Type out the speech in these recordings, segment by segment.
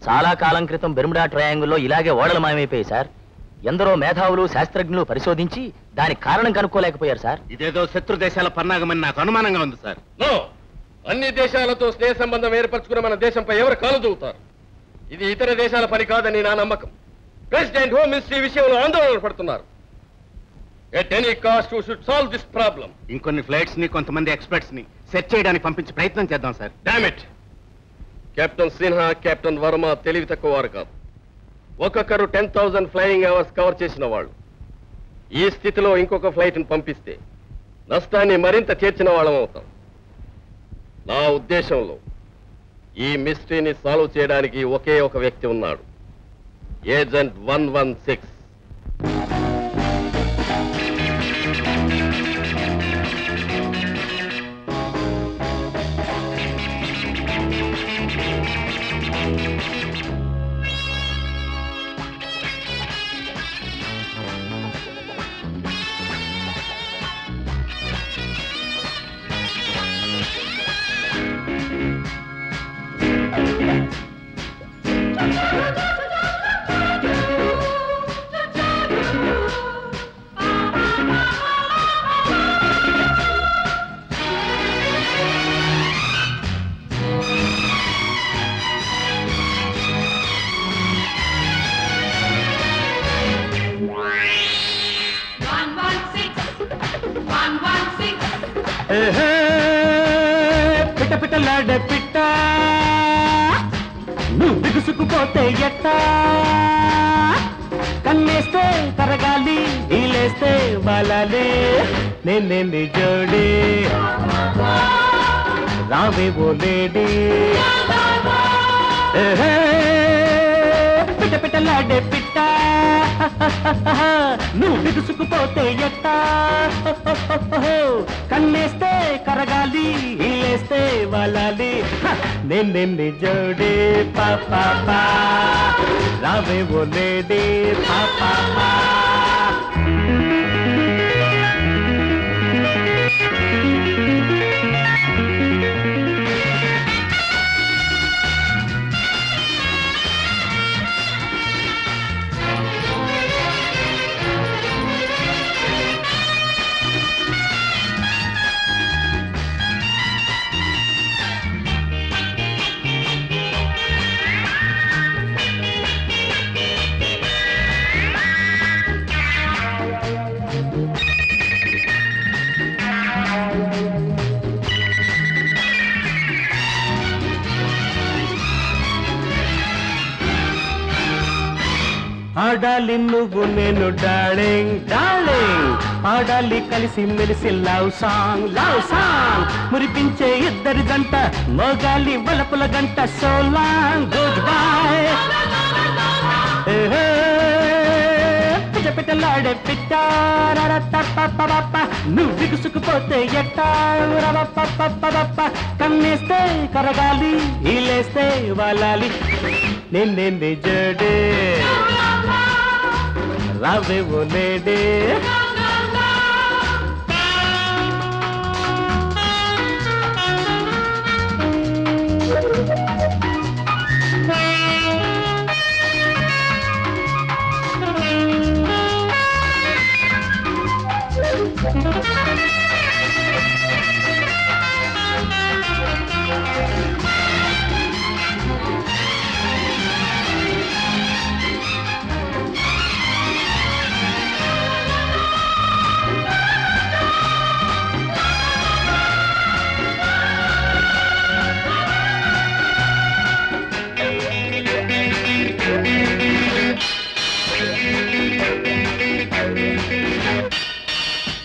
చాలా కాలం క్రితం బెర్ముడా ట్రయాంగిల్లో ఇలాగే ఓడలు మాయమైపోయాయి సార్. ఎందరో మేధావులు శాస్త్రజ్ఞులు పరిశోధించి దానికి కారణం కనుక్కోలేకపోయారు సార్. ఇదేదో శత్రు దేశాల పన్నాగమని నాకు అనుమానంగా ఉంది సార్. అన్ని దేశాలతో స్నేహ సంబంధం ఏర్పరచుకున్న మన దేశంపై ఎవరు కాలు దూవుతారు? ఇది ఇతర దేశాల పని కాదని నా నమ్మకం. ప్రెసిడెంట్ హోమ్ మినిస్ట్రీ విషయంలో ఆందోళన పడుతున్నారు. At any cost we should solve this problem. ఇంకొన్ని ఫ్లైట్స్ ని కొంతమంది ఎక్స్పర్ట్స్ ని సెట్ చేయడానికి పంపించి ప్రయత్నం చేద్దాం sir. Damn it! Captain Sinha, captain Varma తెలివి తక్కువ వారు కాదు. ఒక్కొక్కరు 10,000 ఫ్లయింగ్ అవర్స్ కవర్ చేసిన వాళ్ళు. ఈ స్థితిలో ఇంకొక ఫ్లైట్ ని పంపిస్తే నష్టాన్ని మరింత చేర్చిన వాళ్ళం అవుతాం. నా ఉద్దేశంలో ఈ మిస్టరీని సాల్వ్ చేయడానికి ఒకే ఒక వ్యక్తి ఉన్నాడు. ఏజెంట్ 116. పిట్ట పిట్టలాడే పిట్ట నువ్వు బిగుసుకుపోతే ఎట్టా, కన్నేస్తే కరగాలి ఈలేస్తే బాలాలే, నేనే జోడి రావే ఓ లేడీ. పిట్ట పిట్టలాడే పిట్ట నువ్వు బిగుసుకుపోతే ఎట్టా, కన్నేస్తే కరగాలి ఈలేస్తే వాలాలి, నేనే జోడి పాపా రావే ఓ లేడీ పాపా. ఆడాలి నువ్వు నేను డార్లింగ్ డార్లింగ్, పాడాలి కలిసి మెలిసి లవ్ సాంగ్ మురిపించే ఇద్దరి జంట, మోగాలి వలపుల గంట. So long goodbye. పిట్టలాడే పిట్ట నువ్వు బిగుసుకుపోతే ఎట్టా, కన్నేస్తే కరగాలి, ఈలేస్తే వాలాలి. నిన్నే జడే రావే ఓ లేడే.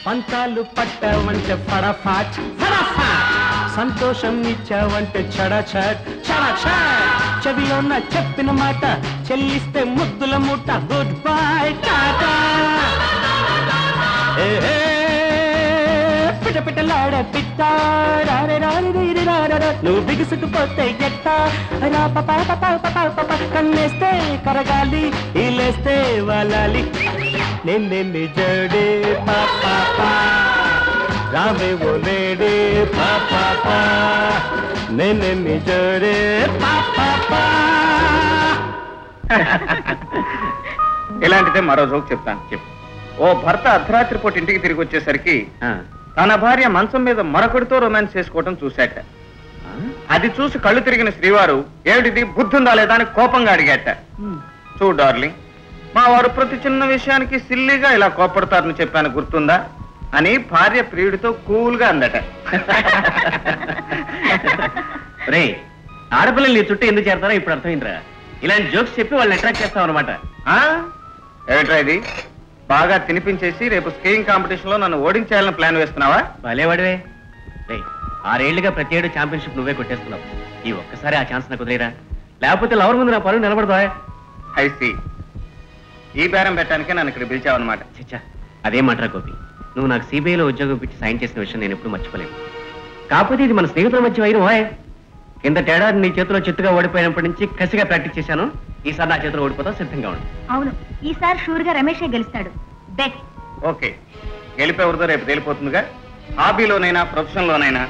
పంతాలు పట్టావంటే ఫటాఫట్ ఫటాఫట్, సంతోషం ఇచ్చావంటే చడచట్ చడచట్. చెవిలోన చెప్పిన మాట చెల్లిస్తే ముద్దుల మూట. Good bye Tata. పిట్టలాడే పిట్ట నువ్వు బిగుసుకుపోతే ఎట్ట, కన్నేస్తే కరగాలి, ఈలేస్తే వాలాలి. నిన్నే జడే పాపా రావే ఓ లేడే పాపా, నిన్నే జడే పాపా. ఇలాంటిదే మరో జోక్ చెప్తాను. చెప్పు. ఓ భర్త అర్ధరాత్రి పూట ఇంటికి తిరిగి వచ్చేసరికి తన భార్య మంచం మీద మరొకడితో రొమాన్స్ చేసుకోవటం చూశాట. అది చూసి కళ్ళు తిరిగిన శ్రీవారు ఏమిటిది బుద్ధుందా లేదా అని కోపంగా అడిగాట. చూడు డార్లింగ్, మా వారు ప్రతి చిన్న విషయానికి సిల్లీగా ఇలా కోపడతారని చెప్పాను గుర్తుందా అని భార్య ప్రియుడితో కూల్గా అందట. రే, ఆడపిల్లలు నీ చుట్టూ ఎందుకు చేరతారో ఇప్పుడు అర్థమైందిరా. ఇలాంటి జోక్స్ చెప్పి వాళ్ళని అట్రాక్ట్ చేస్తాం అనమాట. ఏమిట్రా ఇది? బాగా తినిపించేసి రేపు స్కీయింగ్ కాంపిటీషన్ లో నన్ను ఓడించేయాలని ప్లాన్ వేస్తున్నావా? భలేవాడివే. రే, 6 ఏళ్లుగా ప్రతి ఏడు ఛాంపియన్షిప్ నువ్వే కొట్టేస్తున్నావు. ఈ ఒక్కసారి ఆ ఛాన్స్ నాకు వదిలేరా, లేకపోతే లవర్ ముందు నా పరువు నిలబడదా? ఐసి, ఈ బేరం పెట్టడానికే నన్ను ఇక్కడ పిలిచావన్నమాట. చచ్చా, అదేమంటారా గోపి, నువ్వు నాకు సిబిఐలో ఉద్యోగం పెట్టి సైన్ చేసిన విషయం నేను ఎప్పుడు మర్చిపోలేను. కాకపోతే ఇది మన స్నేహితుల మధ్య వైరం. కింద తేడా నీ చేతిలో చిత్తుగా ఓడిపోయినప్పటి నుంచి కసిగా ప్రాక్టీస్ చేశాను. ఈసారి నా చేతిలో ఓడిపోతా, సిద్ధంగా ఉండు. అవును, ఈసారి షూర్ గా రమేషే గెలుస్తాడు. బెట్. ఓకే, గెలిపేవరదో రేపు తేలిపోతుందిగా. హాబీలోనైనా ప్రొఫెషన్లోనైనా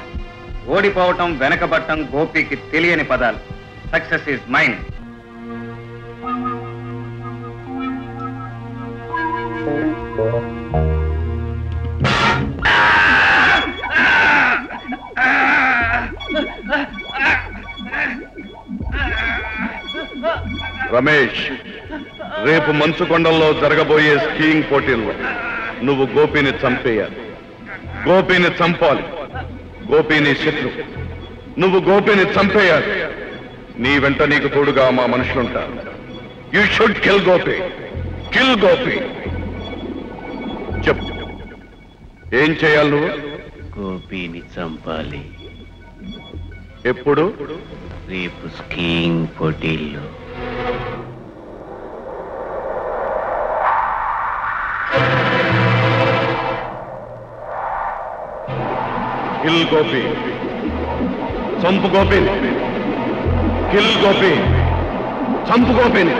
ఓడిపోవటం, వెనకబట్టం గోపికి తెలియని పదాలు. Success is mine. రమేష్, రేపు మంచుకొండల్లో జరగబోయే స్కీయింగ్ పోటీల్లో నువ్వు గోపిని చంపేయాలి. గోపిని చంపాలి. గోపిని శత్రు. నువ్వు గోపిని చంపేయాలి. నీ వెంట నీకు తోడుగా మా మనుషులుంటారు. You should kill Gopi. Kill Gopi. చెప్పు, ఏం చేయాలి నువ్వు? గోపిని చంపాలి. ఎప్పుడు? రేపు స్కీయింగ్ పోటీల్లో. కిల్ గోపి. చంపు గోపిని. కిల్ గోపి. చంపు గోపిని.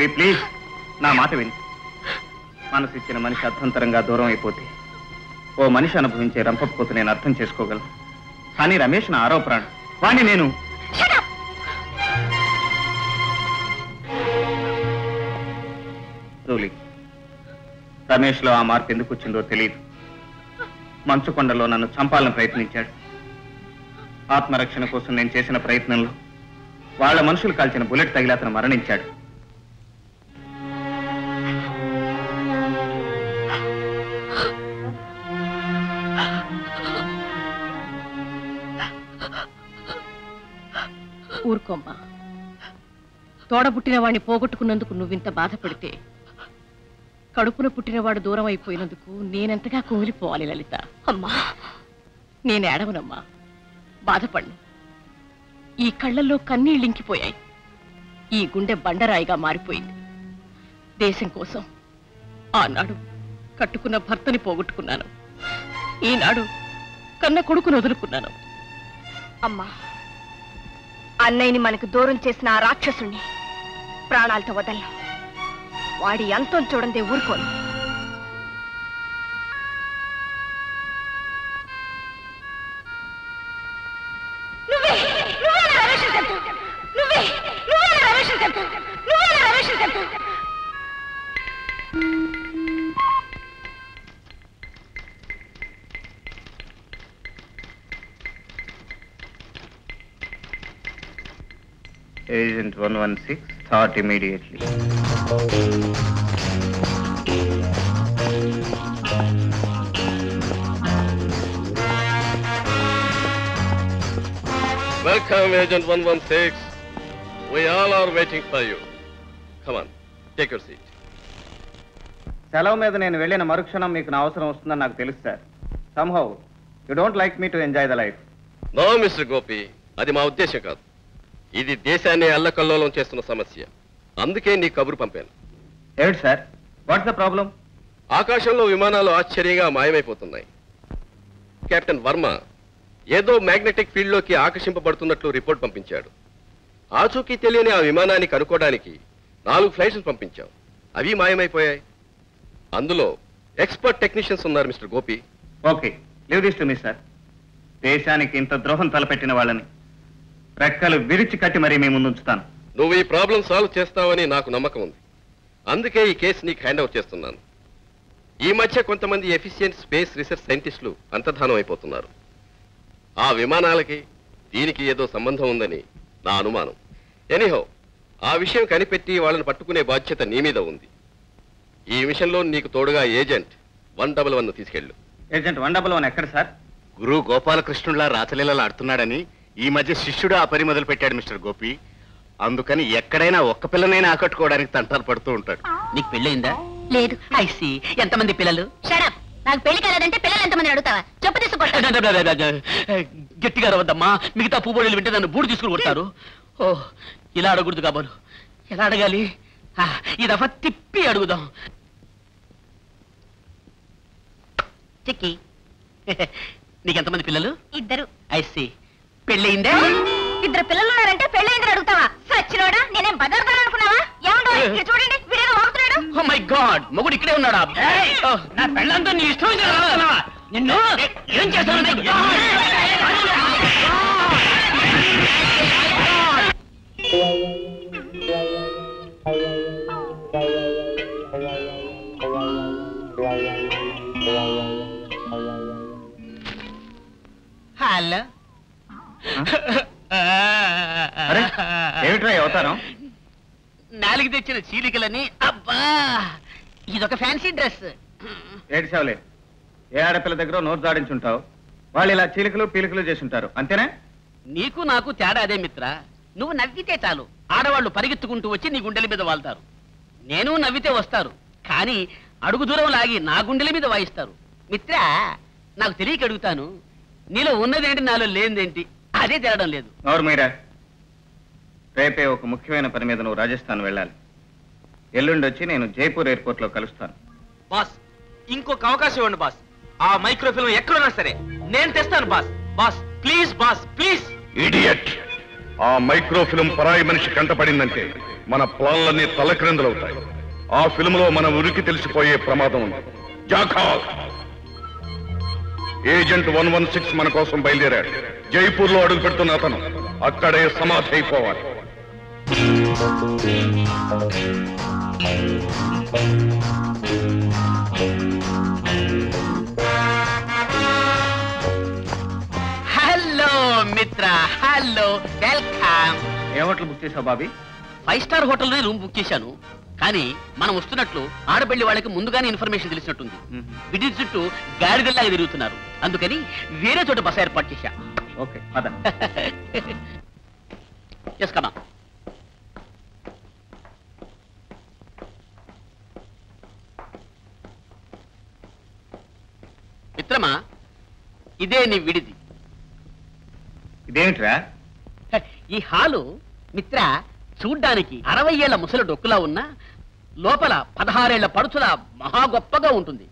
జూలీ ప్లీజ్ నా మాట విని. మనసు ఇచ్చిన మనిషి అర్థంతరంగా దూరం అయిపోతే ఓ మనిషి అనుభవించే రంపపోతే నేను అర్థం చేసుకోగలను. కానీ రమేష్ నా ఆరో ప్రాణం. వాణ్ణి నేను జూలీ, రమేష్లో ఆ మార్పు ఎందుకు వచ్చిందో తెలియదు. మంచుకొండలో నన్ను చంపాలని ప్రయత్నించాడు. ఆత్మరక్షణ కోసం నేను చేసిన ప్రయత్నంలో వాళ్ళ మనుషులు కాల్చిన బుల్లెట్ తగిలి అతను మరణించాడు. ఊరుకోమ్మా. తోడబుట్టిన వాడిని పోగొట్టుకున్నందుకు నువ్వింత బాధపడితే కడుపున పుట్టినవాడు దూరం అయిపోయినందుకు నేనెంతగా కుమిలిపోవాలి లలిత. అమ్మా, నేను ఏడవనమ్మా, బాధపడ్ను. ఈ కళ్ళల్లో కన్నీళ్ళింకిపోయాయి. ఈ గుండె బండరాయిగా మారిపోయింది. దేశం కోసం ఆనాడు కట్టుకున్న భర్తని పోగొట్టుకున్నాను. ఈనాడు కన్న కొడుకును వదులుకున్నాను. అమ్మా, అన్నయ్యని మనకు దూరం చేసిన ఆ రాక్షసుణ్ణి ప్రాణాలతో వదలను. వాడి అంతం చూడందే ఊరుకోను. Agent 116, start immediately. Welcome, Agent 116. We all are waiting for you. Come on, take your seat. సెలవు మీద నేను వెళ్ళిన మరుక్షణం మీకు నా అవసరం వస్తుందని నాకు తెలుసు sir. Somehow, you don't like me to enjoy the life. No, Mr. Gopi, అది మా ఉద్దేశం కాదు. ఇది దేశాన్ని అల్లకల్లోలం చేస్తున్న సమస్య. అందుకే నీ కబురు పంపాను. ఏమిటి సార్, వాట్స్ ద ప్రాబ్లం? ఆకాశంలో విమానాలు ఆశ్చర్యంగా మాయమైపోతున్నాయి. కెప్టెన్ వర్మ ఏదో మ్యాగ్నెటిక్ ఫీల్డ్లోకి ఆకర్షింపబడుతున్నట్లు రిపోర్ట్ పంపించాడు. ఆచూకీ తెలియని ఆ విమానాన్ని కనుక్కోవడానికి 4 ఫ్లైట్స్ పంపించాం. అవి మాయమైపోయాయి. అందులో ఎక్స్పర్ట్ టెక్నీషియన్స్ ఉన్నారు mister Gopi. Okay, leave this to me sir. దేశానికి ఇంత ద్రోహం తలపెట్టిన వాళ్ళని రెక్కలు విరిచి కట్టి మరీ మీ ముందు ఉంచుతాను. నువ్వు ఈ ప్రాబ్లం సాల్వ్ చేస్తావని నాకు నమ్మకం ఉంది. అందుకే ఈ కేసు నీకు హ్యాండ్ అవుట్ చేస్తున్నాను. ఈ మధ్య కొంతమంది ఎఫిషియెంట్ స్పేస్ రీసెర్చ్ సైంటిస్టులు అంతర్ధానం అయిపోతున్నారు. ఆ విమానాలకి దీనికి ఏదో సంబంధం ఉందని నా అనుమానం. ఎనీహో, ఆ విషయం కనిపెట్టి వాళ్ళని పట్టుకునే బాధ్యత నీ మీద ఉంది. ఈ విషయంలో నీకు తోడుగా ఏజెంట్ 111 తీసుకెళ్ళు. ఏజెంట్ 111 ఎక్కడ సార్? గురు గోపాలకృష్ణులా రాచలీలలు ఆడుతున్నాడని ఈ మధ్య శిష్యుడు ఆ పని మొదలు పెట్టాడు మిస్టర్ గోపి. అందుకని ఎక్కడైనా ఒక్క పిల్లనైనా ఆకట్టుకోవడానికి తంటాలు పడుతూ ఉంటాడు. నీకు పెళ్ళయిందా? లేదు. ఐసి. ఎంతమంది పిల్లలు? షడప్. నాకు పెళ్లి కాలేదంటే పిల్లలు ఎంతమంది అడుగుతావా? చెప్పు తీసుకుంటా. గట్టిగా రవద్దమ్మా, మిగతా పువ్వులు వింటే నన్ను బూడి తీసుకుని కొడతారు. ఓ, ఇలా అడగకూడదు కాబోలు. ఎలా అడగాలి? ఈ దఫా తిప్పి అడుగుదాం. చిక్కి, నీకెంతమంది పిల్లలు? 2. ఐసి. పెళ్ళయిందే? 2 పిల్లలు ఉన్నారంటే పెళ్ళైందని అడుగుతావా? సచ్చినోడా, నేనేం బదర్దాను అనుకున్నావా? ఏమంటో చూడండి, వీడేదో వాగుతున్నాడు. ఓ మై గాడ్, మొగుడు ఇక్కడే ఉన్నాడా? నా పెళ్ళంతా నీ ఇష్టం నిన్ను ఏం చేస్తాను? హలో. ఏమిట్రా అవతారం? నాలుగు తెచ్చిన చీలికలని. అబ్బా, ఇదొక ఫ్యాన్సీ డ్రెస్. ఏడ్చావులే, ఏ ఆడపిల్ల దగ్గర నోరు దాడించుంటావు. వాళ్ళు ఇలా చీలికలు పీలికలు చేసుంటారు, అంతేనా? నీకు నాకు తేడా అదే మిత్ర. నువ్వు నవ్వితే చాలు, ఆడవాళ్ళు పరిగెత్తుకుంటూ వచ్చి నీ గుండెల మీద వాళ్తారు. నేను నవ్వితే వస్తారు, కానీ అడుగు దూరం లాగి నా గుండెల మీద వాయిస్తారు. మిత్ర, నాకు తెలియక అడుగుతాను, నీలో ఉన్నదేంటి నాలో లేనిదేంటి? అదే తేరడం లేదు. నోరు మీరా. రేపే ఒక ముఖ్యమైన పని మీద నువ్వు రాజస్థాన్ వెళ్ళాలి. ఎల్లుండి వచ్చి నేను జైపూర్ ఎయిర్పోర్ట్ లో కలుస్తాను. బాస్, ఇంకొక అవకాశం ఇవ్వండి బాస్. ఆ మైక్రోఫిల్మ్ ఎక్కడున్నా సరే నేను తెస్తాను boss. Boss please, boss please. Idiot, ఆ మైక్రోఫిల్మ్ పరాయి మనిషి కంటపడిందంటే మన ప్లాన్లన్నీ తలక్రిందులవుతాయి. ఆ ఫిల్మ్ లో మన ఉరికి తెలిసిపోయే ప్రమాదం ఉంది. జాఖాల్ ఏజెంట్ 116 మన కోసం బయలుదేరాడు. జైపూర్ లో అడుగు పెడుతున్న అతను అక్కడే సమాధి అయిపోవాలి. హలో మిత్ర, హలో, వెల్కమ్. ఏ హోటల్ బుక్ చేసావు బాబీ? 5 స్టార్ హోటల్లోనే రూమ్ బుక్ చేశాను. కానీ మనం వస్తున్నట్లు ఆడపల్లి వాళ్ళకి ముందుగానే ఇన్ఫర్మేషన్ తెలిసినట్టుంది. విడి చుట్టూ గాడిదల్లాగా తిరుగుతున్నారు. అందుకని వేరే చోట బస ఏర్పాటు చేశా. ఓకే, పద. ఎస్ కమా. మిత్రమా, ఇదే నీ విడిది. ఇదేమిట్రా? ఈ హాలు మిత్ర చూడ్డానికి 60 ఏళ్ల ముసలి డొక్కులా ఉన్నా లోపల 16 ఏళ్ల పడుచుల మహా గొప్పగా ఉంటుంది.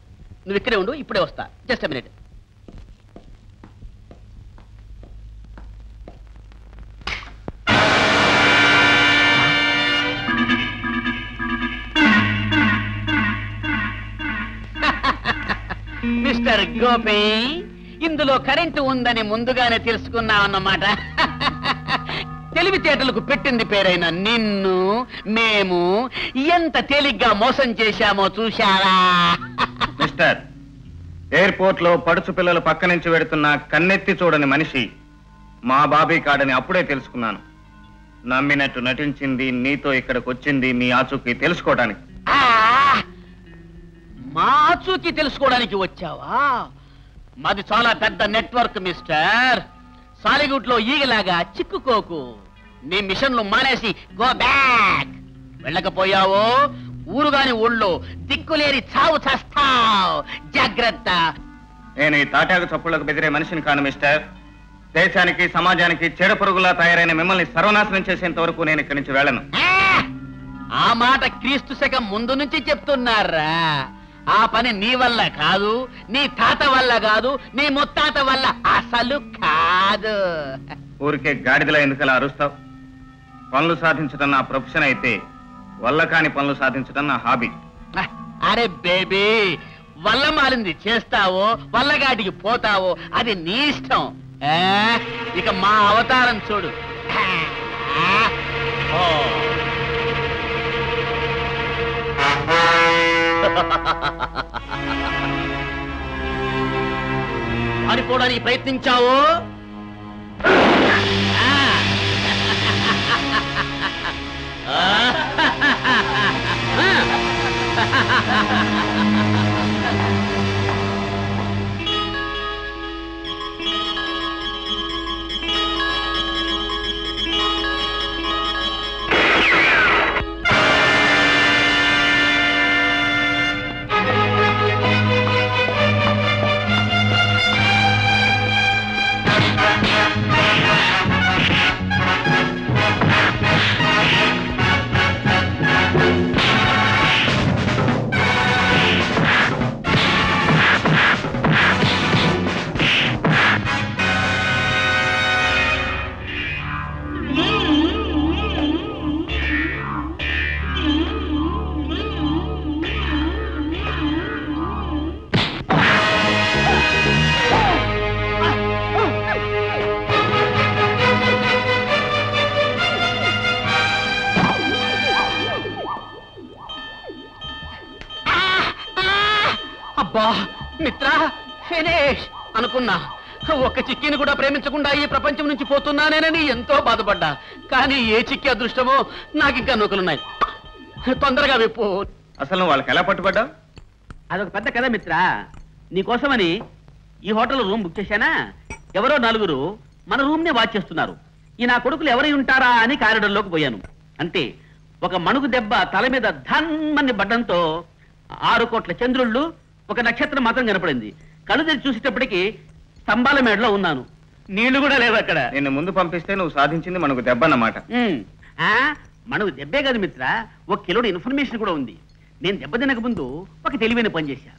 నువ్వు ఇక్కడే ఉండు, ఇప్పుడే వస్తా. Just a minute. Mister Gopi, ఇందులో కరెంటు ఉందని ముందుగానే తెలుసుకున్నావన్నమాట. తెలివితేటలకు పెట్టింది పేరైన నిన్ను మేము ఎంత తేలిగ్గా మోసం చేశామో చూశావా? మిస్టర్, ఎయిర్పోర్ట్ లో పడుచు పిల్లలు పక్క నుంచి వెడుతున్న కన్నెత్తి చూడని మనిషి మా బాబీ కాడని అప్పుడే తెలుసుకున్నాను. నమ్మినట్టు నటించింది, నీతో ఇక్కడికి వచ్చింది మీ ఆచూకీ తెలుసుకోవడానికి. మా ఆచూకీ తెలుసుకోవడానికి వచ్చావా? మాది చాలా పెద్ద నెట్వర్క్ మిస్టర్. సాలిగుట్లో ఈగలాగా చిక్కుకోకు. నీ మిషన్లు మానేసి గో బ్యాక్. వెళ్ళకపోయావో ఊరుగాని ఊళ్ళో దిక్కులేని చావు చేస్తావు. జాగ్రత్త. నేను ఈ తాటాకు చప్పుళ్లకు బెదిరే మనిషిని కాను మిస్టర్. దేశానికి సమాజానికి చెడు పురుగులా తయారైన మిమ్మల్ని సర్వనాశనం చేసేంత వరకు నేను ఇక్కడి నుంచి వెళ్ళను. ఆ మాట క్రీస్తు శకం ముందు నుంచి చెప్తున్నారా? ఆ పని నీ వల్ల కాదు, నీ తాత వల్ల కాదు, నీ ముత్తాత వల్ల అసలు కాదు. ఊరికే గాడిదలా ఎందుకలా అరుస్తావు? పనులు సాధించడం నా ప్రొఫెషన్ అయితే వల్ల కాని పనులు సాధించడం నా హాబీ. అరే బేబీ, వల్ల మాలింది చేస్తావో వల్లగాటికి పోతావో అది నీ ఇష్టం. ఇక మా అవతారం చూడు. పారిపోవడానికి ప్రయత్నించావో అబ్బా మిత్ర, ఫినిష్ అనుకున్నా. ఒక్క చిక్కిని కూడా ప్రేమించకుండా ఈ ప్రపంచం నుంచి పోతున్నానేనని ఎంతో బాధపడ్డా. కానీ ఏ చిక్కి అదృష్టమో నాకింకా నూకలున్నాయి. తొందరగా విప్పు. అసలు నువ్వు వాళ్ళకి ఎలా పట్టుబడ్డావు? అదొక పెద్ద కథ మిత్ర. నీకోసమని ఈ హోటల్ రూమ్ బుక్ చేశానా? ఎవరో 4 మన రూమ్ నే వాచ్ చేస్తున్నారు. ఈ నా కొడుకులు ఎవరై ఉంటారా అని కారిడర్లోకి పోయాను. అంతే, ఒక మణుగు దెబ్బ తల మీద ధన్మని పడ్డంతో 6 కోట్ల చంద్రుళ్ళు, ఒక నక్షత్రం మాత్రం కనపడింది. కళ్ళు తెరిచి చూసేటప్పటికి స్తంభాల మేడలో ఉన్నాను. నీళ్లు కూడా లేవు అక్కడ. నిన్ను ముందు పంపిస్తే నువ్వు సాధించింది మనకు దెబ్బ అన్నమాట. మనకు దెబ్బే కాదు మిత్ర, 1 కిలోడు ఇన్ఫర్మేషన్ కూడా ఉంది. నేను దెబ్బ తినక ముందు ఒక తెలివైన పని చేశా.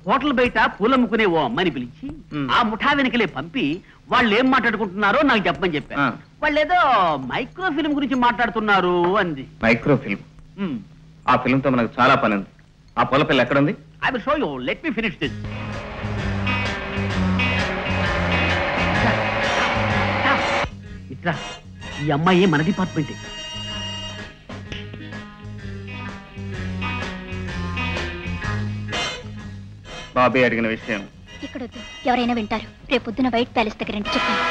హోటల్ బయట పూలమ్ముకునే ఓ అమ్మాయిని పిలిచి ఆ ముఠా వెనకలే పంపి వాళ్ళు ఏం మాట్లాడుకుంటున్నారో నాకు చెప్పమని చెప్పా. వాళ్ళు ఏదో మైక్రో ఫిల్మ్ గురించి మాట్లాడుతున్నారు అంది. Micro film? ఆ ఫిల్మ్ తో మనకు చాలా పని ఉంది. ఆ పొల పిల్ల ఎక్కడ ఉంది? I will show you, let me finish this. ఇట్లా ఈ అమ్మాయి మన డిపార్ట్మెంటే. బాబీ అడిగిన విషయం ఇక్కడ ఎవరైనా వింటారు. రేపు పొద్దున వైట్ ప్యాలెస్ దగ్గర రండి, చెప్తాను.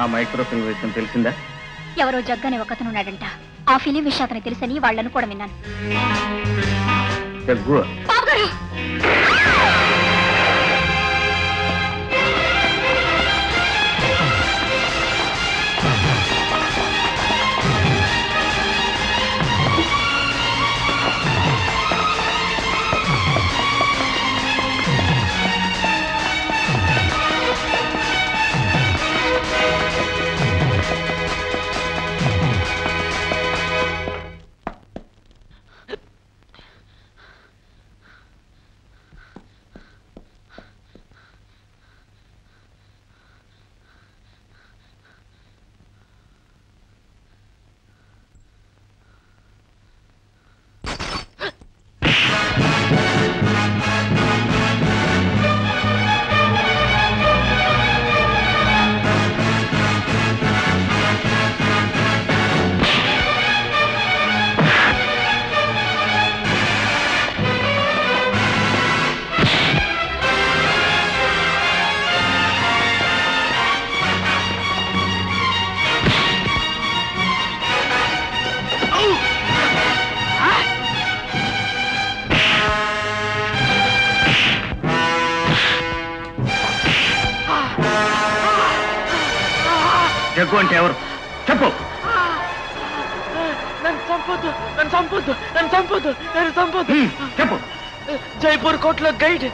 ఆ మైక్రో ఫిల్మ్ విషయం తెలిసిందా? ఎవరో జగ్గనే ఒకతను ఉన్నాడంట. ఆ ఫిలిం విషయం అతనికి తెలుసని వాళ్ళను కూడా విన్నాను. జగ్గు? జగ్గు అంటే ఎవరు చెప్పు. చెప్పు. జైపూర్ కోర్టులో గైడ్.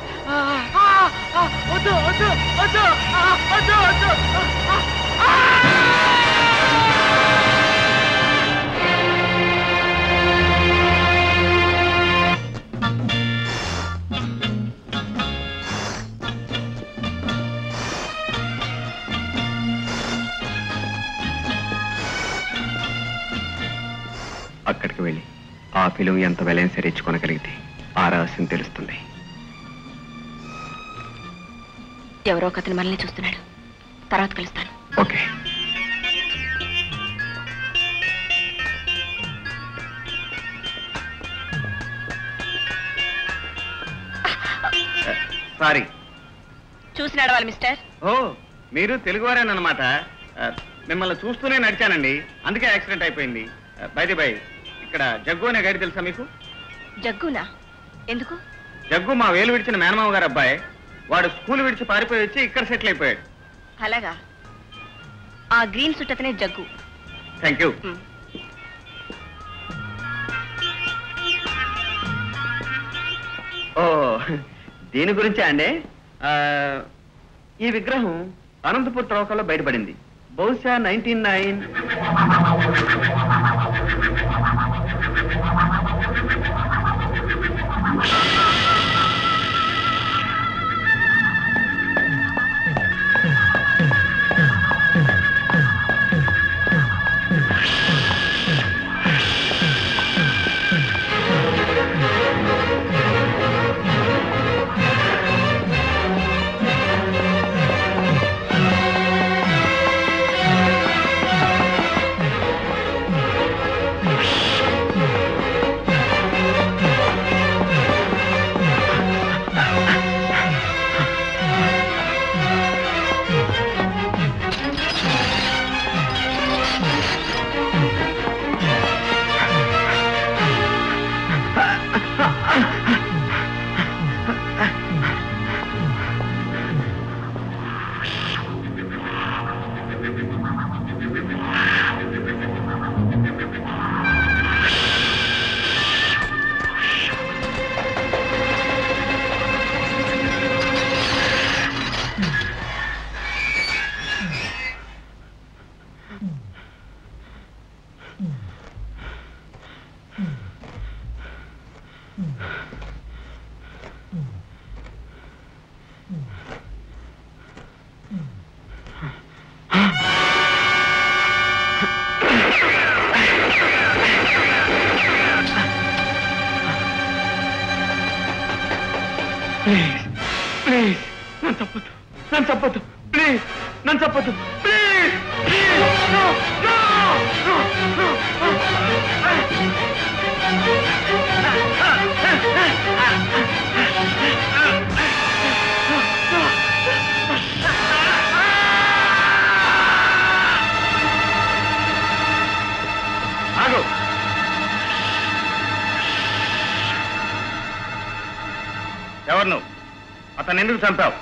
అక్కడికి వెళ్ళి ఆ ఫిలిం ఎంత వెలైన సరే ఇచ్చుకోనగలిగితే ఆ రహస్యం తెలుస్తుంది. ఎవరో ఒకతను మనల్ని చూస్తున్నాడు. తర్వాత కలుస్తాను. ఓకే. సారీ. చూసి నడవాలి మిస్టర్. ఓ, మీరు తెలుగువారేనమాట. మిమ్మల్ని చూస్తూనే నడిచానండి, అందుకే యాక్సిడెంట్ అయిపోయింది. బై ఇక్కడ జగ్గు అనే గైడ్ తెలుసా మీకు? జగ్గునా? ఎందుకు? జగ్గు మా వేలు విడిచిన మేనమామ గారు అబ్బాయి. వాడు స్కూల్ విడిచి పారిపోయి వచ్చి ఇక్కడ సెటిల్ అయిపోయాడు. అలాగా? ఆ గ్రీన్ సూట్ అతనే జగ్గు. Thank you. ఓ, దీని గురించే అండి. ఈ విగ్రహం అనంతపూర్ త్రవ్వకాల్లో బయటపడింది. బహుశా 1909. ప్లీజ్ ప్లీజ్ నన్ను చంపొద్దు, నన్ను చంపొద్దు, ప్లీజ్ నన్ను చంపొద్దు, please please no no no no. ఆగు. ఎవరు నువ్వు? అతను ఎందుకు చంపావు?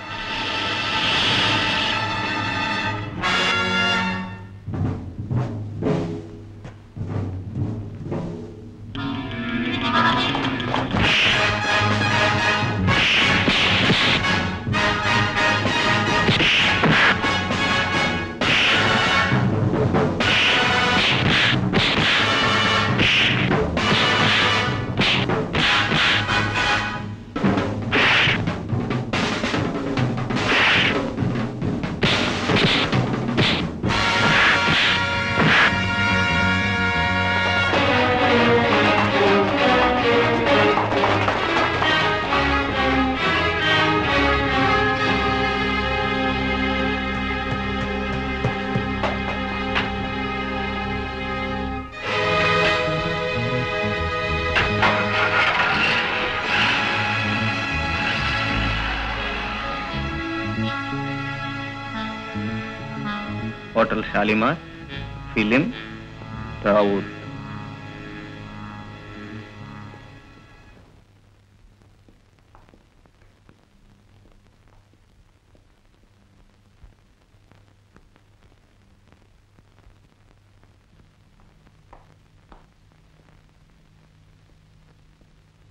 హోటల్ షాలిమార్, ఫిలిం రావుత్.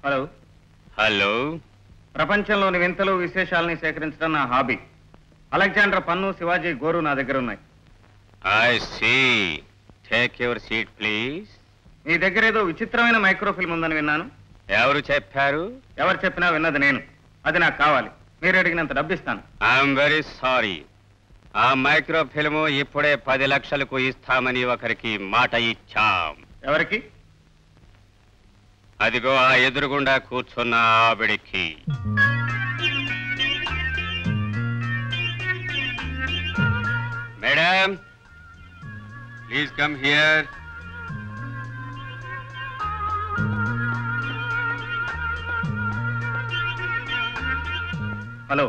హలో. హలో. ప్రపంచంలోని వింతలు విశేషాలని సేకరించడం నా హాబీ. అలెగ్జాండర్ పన్ను, శివాజీ గోరు నా దగ్గర ఉన్నాయి. I see. Take your seat please. మీ దగ్గర ఏదో విచిత్రమైన మైక్రోఫిల్మ్ ఉందని విన్నాను. ఎవరు చెప్పారు? ఎవరు చెప్పినా విన్నది నేను. అది నాకు కావాలి. మీరు అడిగినంత డబ్బిస్తాను. I'm very sorry. ఆ మైక్రో ఫిల్మ్ ఇప్పుడే 10 లక్షలకు ఇస్తామని ఒకరికి మాట ఇచ్చాం. ఎవరికి? అదిగో ఆ ఎదురుగుండా కూర్చున్న ఆవిడికి. Madam, please come here. Hello.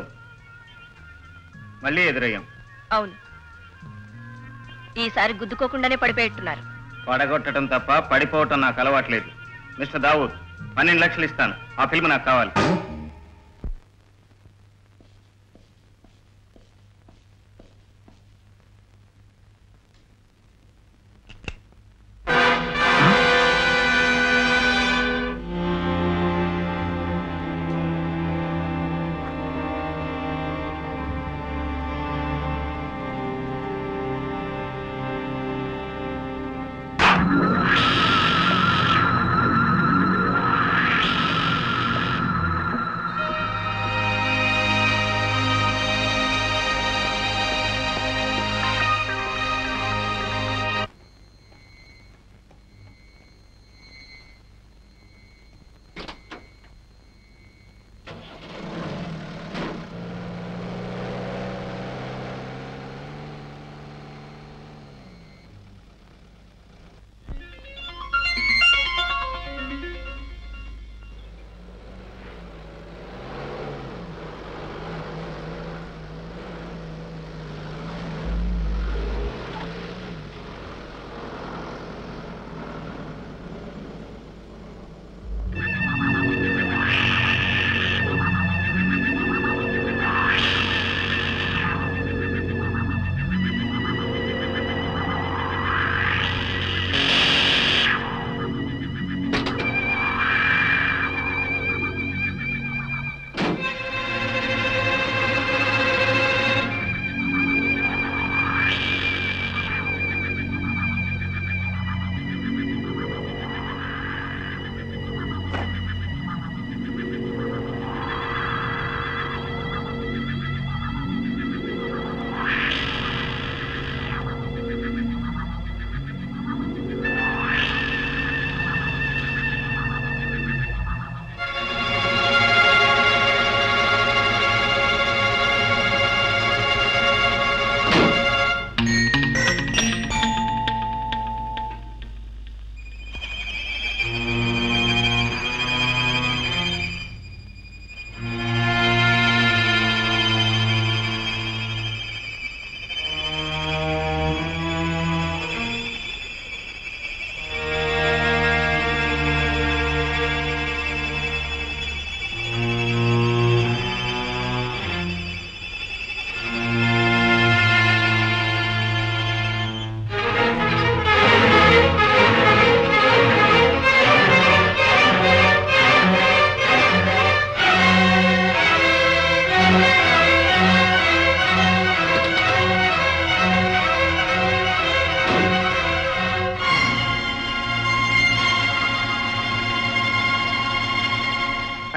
మళ్ళీ ఎదురయ్యాం. అవును, ఈసారి గుద్దుకోకుండానే పడిపోయేట్టున్నారు. పడగొట్టడం తప్ప పడిపోవటం నాకు అలవాట్లేదు. మిస్టర్ దావూద్, 12 లక్షలు ఇస్తాను. ఆ ఫిల్మ్ నాకు కావాలి.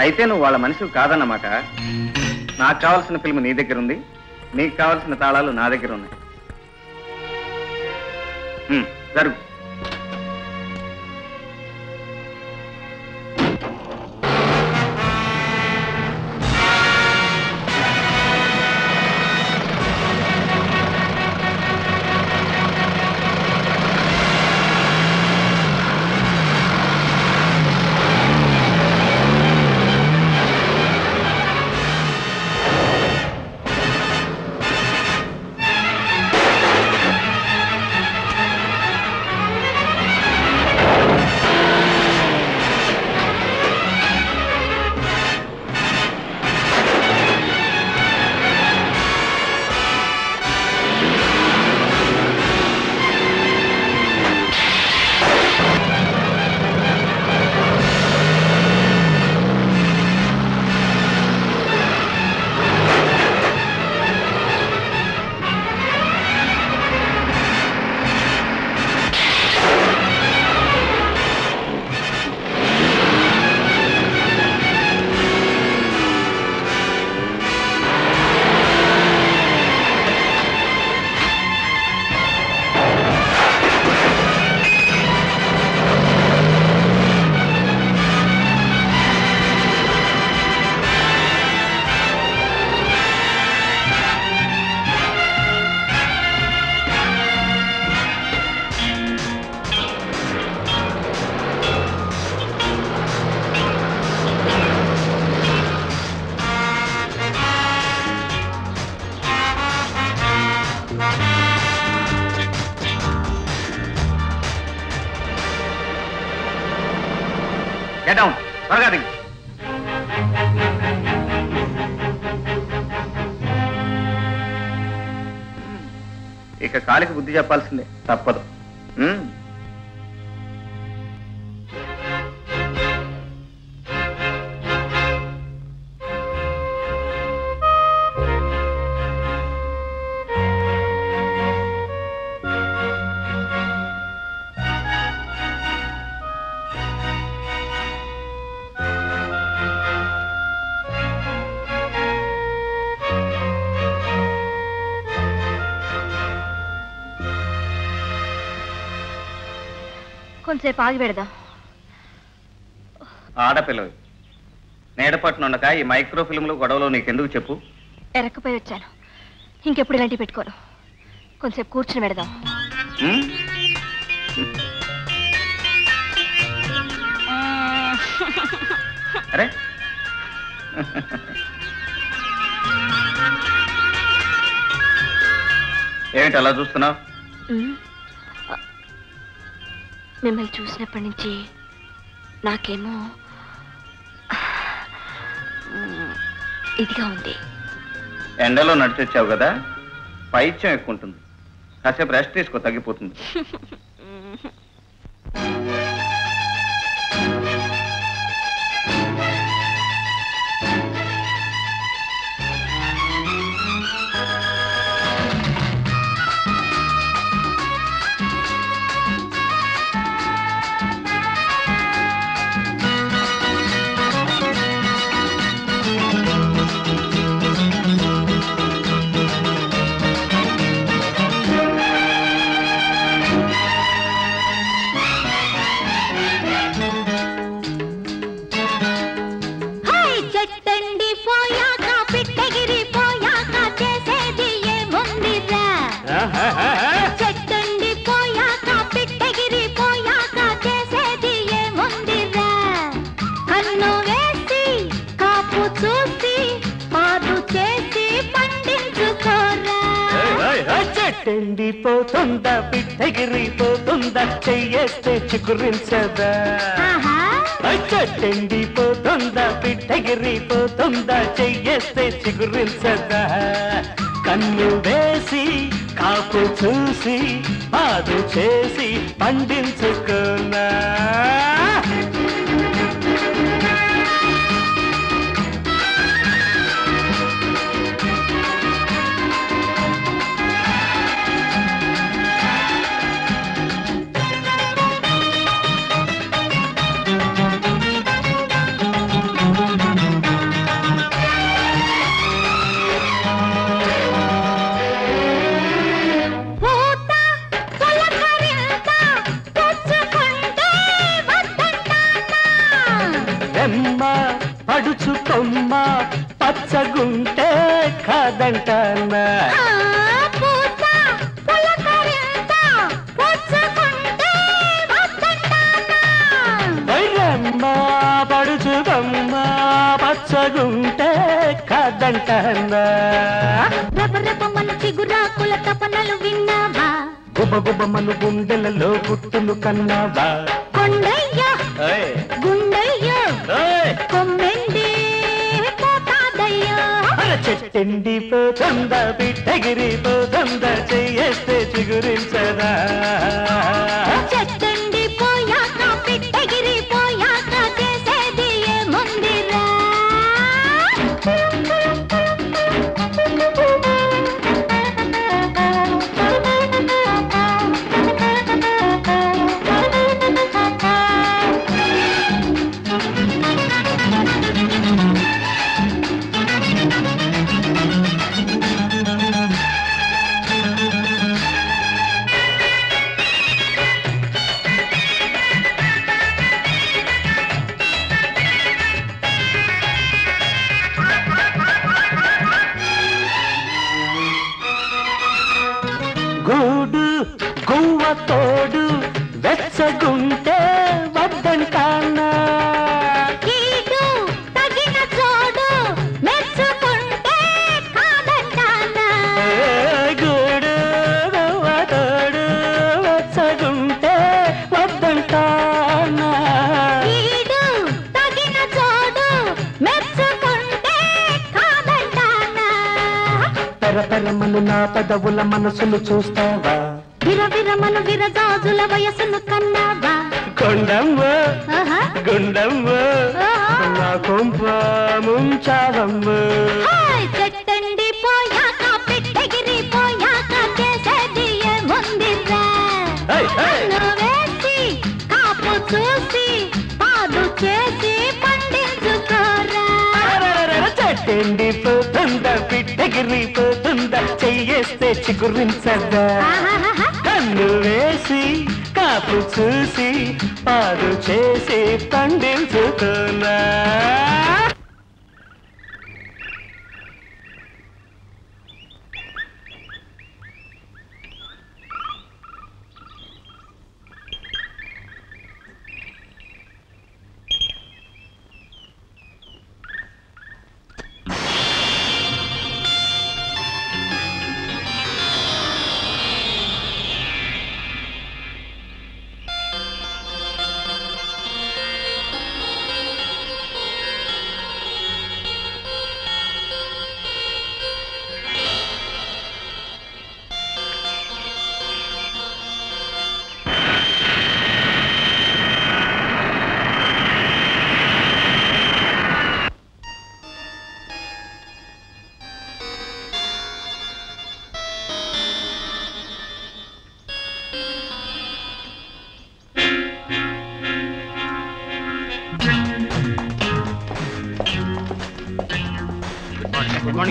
అయితే నువ్వు వాళ్ళ మనిషివి కాదన్నమాట. నాకు కావాల్సిన ఫిల్మ్ నీ దగ్గర ఉంది, నీకు కావాల్సిన తాళాలు నా దగ్గర ఉన్నాయి. జరుగు. Get down. త్వరగా దిగు. ఇక కాలికి బుద్ధి చెప్పాల్సిందే, తప్పదు. కొంచెంసేపు ఆగి పెడదాం. ఆడపిల్లవి నేడపట్టునుండక ఈ మైక్రో ఫిల్మ్లు గొడవలో నీకెందుకు చెప్పు? ఎరక్కపోయి వచ్చాను, ఇంకెప్పుడు ఇలాంటివి పెట్టుకోను. కొంచెంసేపు కూర్చుని పెడదాం. అరే ఏమిటి అలా చూస్తున్నావు? మిమ్మల్ని చూసినప్పటి నుంచి నాకేమో ఇదిగా ఉంది. ఎండలో నడిచొచ్చావు కదా, పైత్యం ఎక్కువ ఉంటుంది. కాసేపు రెస్ట్ తీసుకో, తగ్గిపోతుంది. ఎండిపోతుందా పిట్టగిరిపోతుందా చెయ్యేస్తే చిగురించదా? చెట్టెండిపోతుందా పిట్టగిరిపోతుందా చెయ్యేస్తే చిగురించదా? కన్ను వేసి కాపు చూసి పాదు చేసి పండించుకున్నా. కాదంటానా వైరమ్మ పడుచుగమ్మ పచ్చగుంటే కాదంటానా రపరపమను చిగురాకుల తపనలు విన్నావా గుబ గుబమను గుండెలలో గుట్టును కన్నావా కొండయ్య గుండయ్య కొమ్మెండి పోతాదయ్యా చెట్టెండి పోతుంద బిడ్డగిరి పోతుంద చెయ్యేస్తే చిగురించదా చెట్టండి పోయాక పిట్టగిరి పోయాక చేసేది ఏముందిరా గూడు గువ్వ తోడు వెచ్చగుంటే వద్దంటానా కీడు తగిన చోడు మెచ్చుకుంటే కాదంటానా గూడు గువ్వ తోడు వెచ్చగుంటే వద్దంటానా కీడు తగిన చోడు మెచ్చుకుంటే కాదంటానా పెరపెరమను నా పెదవుల మనసును చూస్తావా విరవిరమను విరజాజుల వయసును కన్నావా కొండమ్మ ఆహా. గుండమ్మ ఆహా. నా కొంప ముంచావమ్మ హాయ్ చెట్టండి పోయాక పిట్టగిరి పోయాక చేసేది ఏముందిరా హై, హై. కన్ను వేసి కాపు చూసి పాదు చేసి పండించుకోరా చెట్టండి పోతుందా పిట్టగిరి పోతుందా చెయ్యేస్తే చిగురించదా ఆహాహాహా. కన్ను వేసి కాపు చూసి పాడు చేసి పండించుకున్నా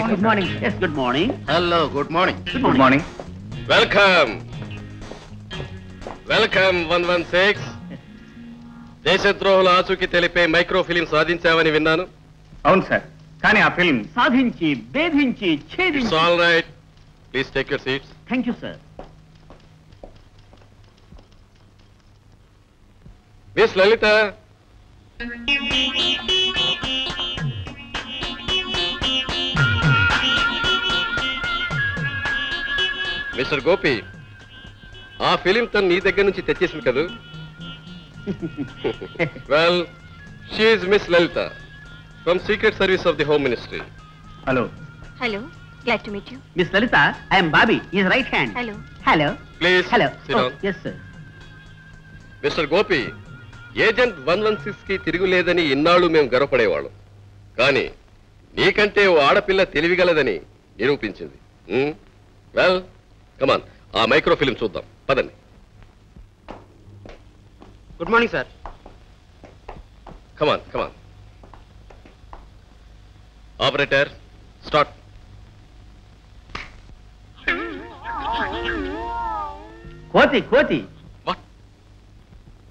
Good morning. Yes, good morning. Hello good morning good morning welcome welcome 116. దేశద్రోహుల ఆచూకీ తెలిపే మైక్రో ఫిలిం సాధించావని విన్నాను. అవును సార్, కానీ ఆ ఫిల్మ్ సాధించి భేదించి ఇట్స్ ఛేదించి all right. Please take your seats. Thank you sir. Miss Lalitha, mister Gopi, ఆ ఫిలిం తను నీ దగ్గర నుంచి తెచ్చేసింది కదా. Well, she is miss Lalitha from secret service of the home ministry. Hello hello, glad to meet you. Miss Lalitha, I'm Bobby, is right hand. Hello. Hello. Please hello. sit down. Yes sir. Mister Gopi, agent 116 కి తిరుగులేదని ఇన్నాళ్ళు మేము గర్వపడేవాళ్ళం. కానీ నీకంటే ఓ ఆడపిల్ల తెలివిగలదని నిరూపించింది. Well, కమాన్, ఆ micro film చూద్దాం. పదండి. Good morning sir. Come on come on. Operator, start. కోతి కోతి.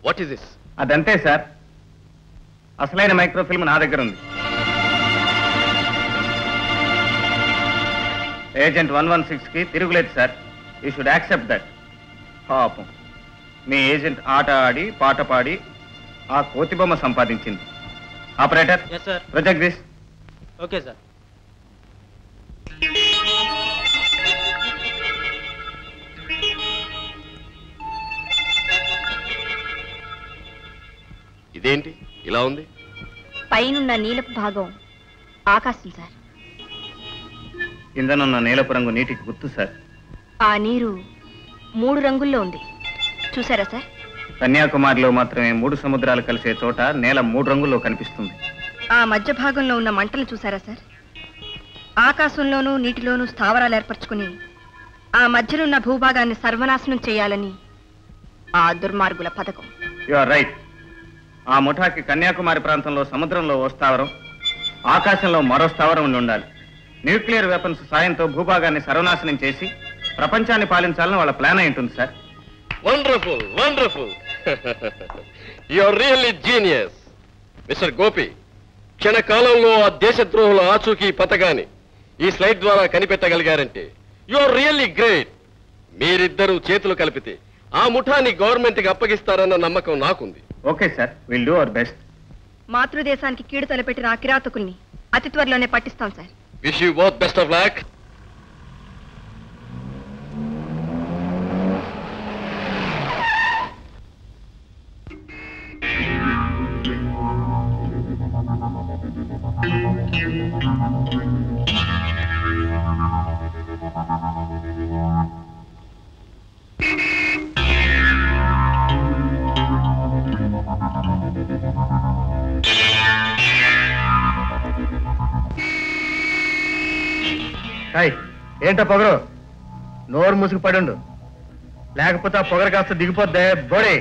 What is this? అదంతే సార్, అసలైన మైక్రో ఫిల్మ్ నా దగ్గర ఉంది. ఏజెంట్ 116కి తిరుగులేదు sir. You should accept that. పాపం మీ ఏజెంట్ ఆట ఆడి పాట పాడి ఆ కోతి బొమ్మ సంపాదించింది. Operator, project this. Okay sir. ఇదేంటి ఇలా ఉంది? పైనున్న నీలపు భాగం ఆకాశం సార్. కిందనున్న నీలపు రంగు నీటికి గుర్తు సార్. ఆ నీరు 3 రంగుల్లో ఉంది, చూసారా సార్? కన్యాకుమారిలో మాత్రమే 3 సముద్రాలు కలిసే చోట నేల 3 రంగుల్లో కనిపిస్తుంది. ఆ మధ్య భాగంలో ఉన్న మంటలు చూసారా సార్? ఆకాశంలోనూ నీటిలోనూ స్థావరాలు ఏర్పరచుకుని ఆ మధ్యనున్న భూభాగాన్ని సర్వనాశనం చేయాలని ఆ దుర్మార్గుల పథకం. You are right. ఆ ముఠాకి కన్యాకుమారి ప్రాంతంలో సముద్రంలో ఓ స్థావరం, ఆకాశంలో మరో స్థావరం ఉండి ఉండాలి. న్యూక్లియర్ వెపన్స్ సాయంతో భూభాగాన్ని సర్వనాశనం చేసి ప్రపంచాన్ని పాలించాలని వాళ్ళ ప్లాన్ అయి ఉంటుంది sir. Wonderful, wonderful. You are really genius mister Gopi. క్షణకాలంలో ఆ దేశద్రోహుల ఆచూకీ పథకాన్ని ఈ స్లైడ్ ద్వారా కనిపెట్టగలిగారంటే యు ఆర్ రియల్లీ గ్రేట్. మీరిద్దరూ చేతులు కలిపితే ఆ ముఠాన్ని గవర్నమెంట్కి అప్పగిస్తారన్న నమ్మకం నాకుంది. Okay sir, will do our best. మాతృదేశానికి కీడు తలపెట్టిన ఆ కిరాతకుల్ని అతి త్వరలోనే పట్టిస్తాం sir. Wish you both best of luck. ఏంటో పొగరు, నోరు మూసుకు పడుండు, లేకపోతే ఆ పొగరు కాస్త దిగిపోద్దే బోడే.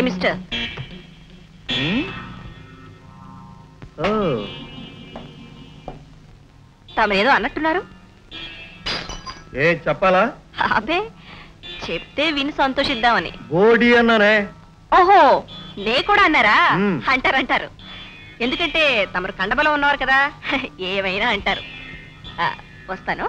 మిస్టర్, తమరేదో అన్నట్టున్నారు. ఏ చెప్పాలా? అబ్బే, చెప్తే విని సంతోషిద్దామని. బోడి అన్నానే. ఓహో, నే కూడా అన్నారా? అంటారు. ఎందుకంటే తమరు కండబలం ఉన్నవారు కదా, ఏమైనా అంటారు. వస్తాను.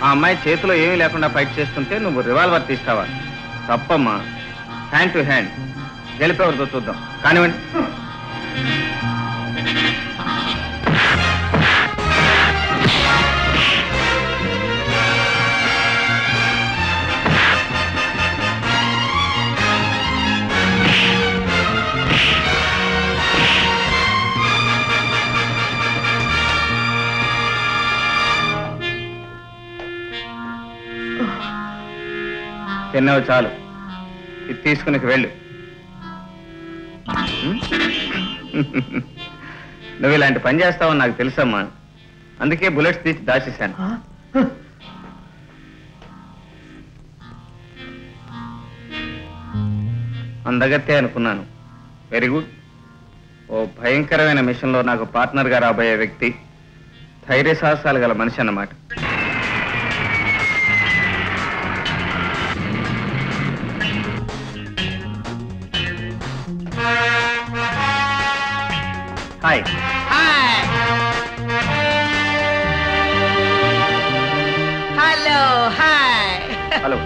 ఆ అమ్మాయి చేతిలో ఏమీ లేకుండా ఫైట్ చేస్తుంటే నువ్వు రివాల్వర్ తీస్తావా? తప్పమ్మా. హ్యాండ్ టు హ్యాండ్ గెలిపేవరితో చూద్దాం. కానివ్వండి. తిన్నావు చాలు, ఇది తీసుకుని వెళ్ళు. నువ్వు ఇలాంటి పని చేస్తావని నాకు తెలుసమ్మా, అందుకే బుల్లెట్స్ తీసి దాచేశాను. అందగత్తే అనుకున్నాను. Very good. ఓ భయంకరమైన మిషన్లో నాకు పార్ట్నర్గా రాబోయే వ్యక్తి ధైర్య సాహసాలు గల మనిషి అన్నమాట. Hi. Hello. Hi. Hello.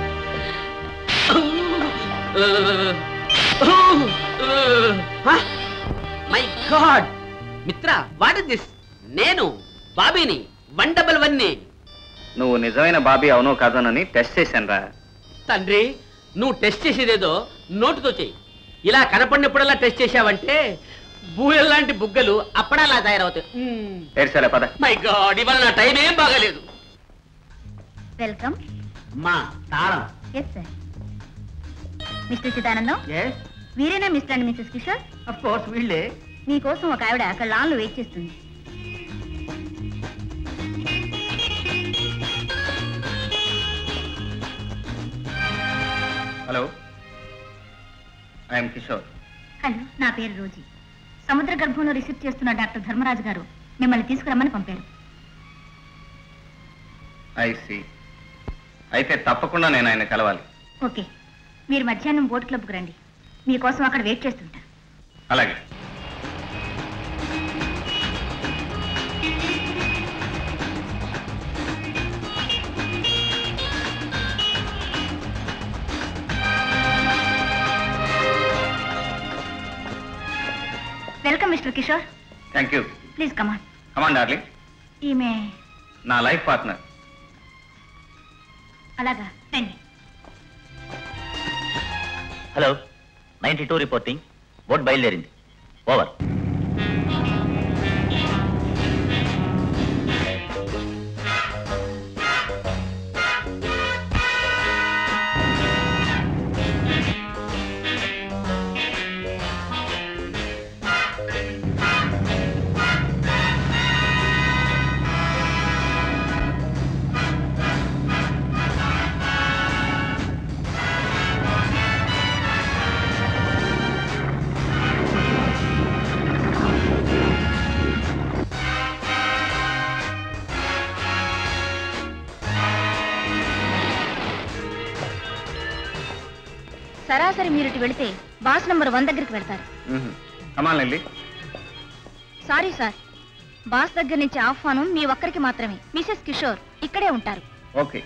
My God మిత్ర, వాట్ ఇస్ దిస్? నేను బాబీని 111ని. నువ్వు నిజమైన బాబీ అవునో కాదోనని టెస్ట్ చేశాను రా. తండ్రి, నువ్వు టెస్ట్ చేసేదేదో నోటుతో చెయ్యి. ఇలా కనపడినప్పుడల్లా టెస్ట్ చేశావంటే బూయల్లాంటి బుగ్గలు అప్పడాలా తయారవుతాయి. పద. మై గాడ్, ఇవాళ నా టైం ఏం బాగాలేదు. వెల్కమ్. మా తారం. Yes sir. మిస్టర్ చిదానందం, వీరేనా mister and missus Kishore? Of course వీళ్ళే. మీకోసం ఒక ఆవిడ అక్కడ లాన్లో వెయిట్ చేస్తుంది. Hello, I'm Kishore. హలో, నా పేరు రోజీ. సముద్ర గర్భంలో రీసెర్చ్ చేస్తున్న డాక్టర్ ధర్మరాజు గారు మిమ్మల్ని తీసుకురమ్మని పంపారు. I see. అయితే తప్పకుండా నేను ఆయన కలవాలి. ఓకే, మీరు మధ్యాహ్నం బోట్ క్లబ్కు రండి. మీకోసం అక్కడ వెయిట్ చేస్తుంటా. అలాగే. Welcome mister Kishore. Thank you. Please come on. Come on darling. ఈమె నా లైఫ్ పార్ట్నర్. అలాగా, రండి. Hello, 92 reporting. బోట్ బయలుదేరింది. ఓవర్. సరాసరి మీరు ఇటు వెళితే బాస్ నంబర్ 1 దగ్గరికి వెళ్తారు. కమాన్ లిల్లీ. సారీ సార్, బాస్ దగ్గర నుంచి ఆహ్వానం మీ ఒక్కరికి మాత్రమే. మిసెస్ కిషోర్ ఇక్కడే ఉంటారు. Okay.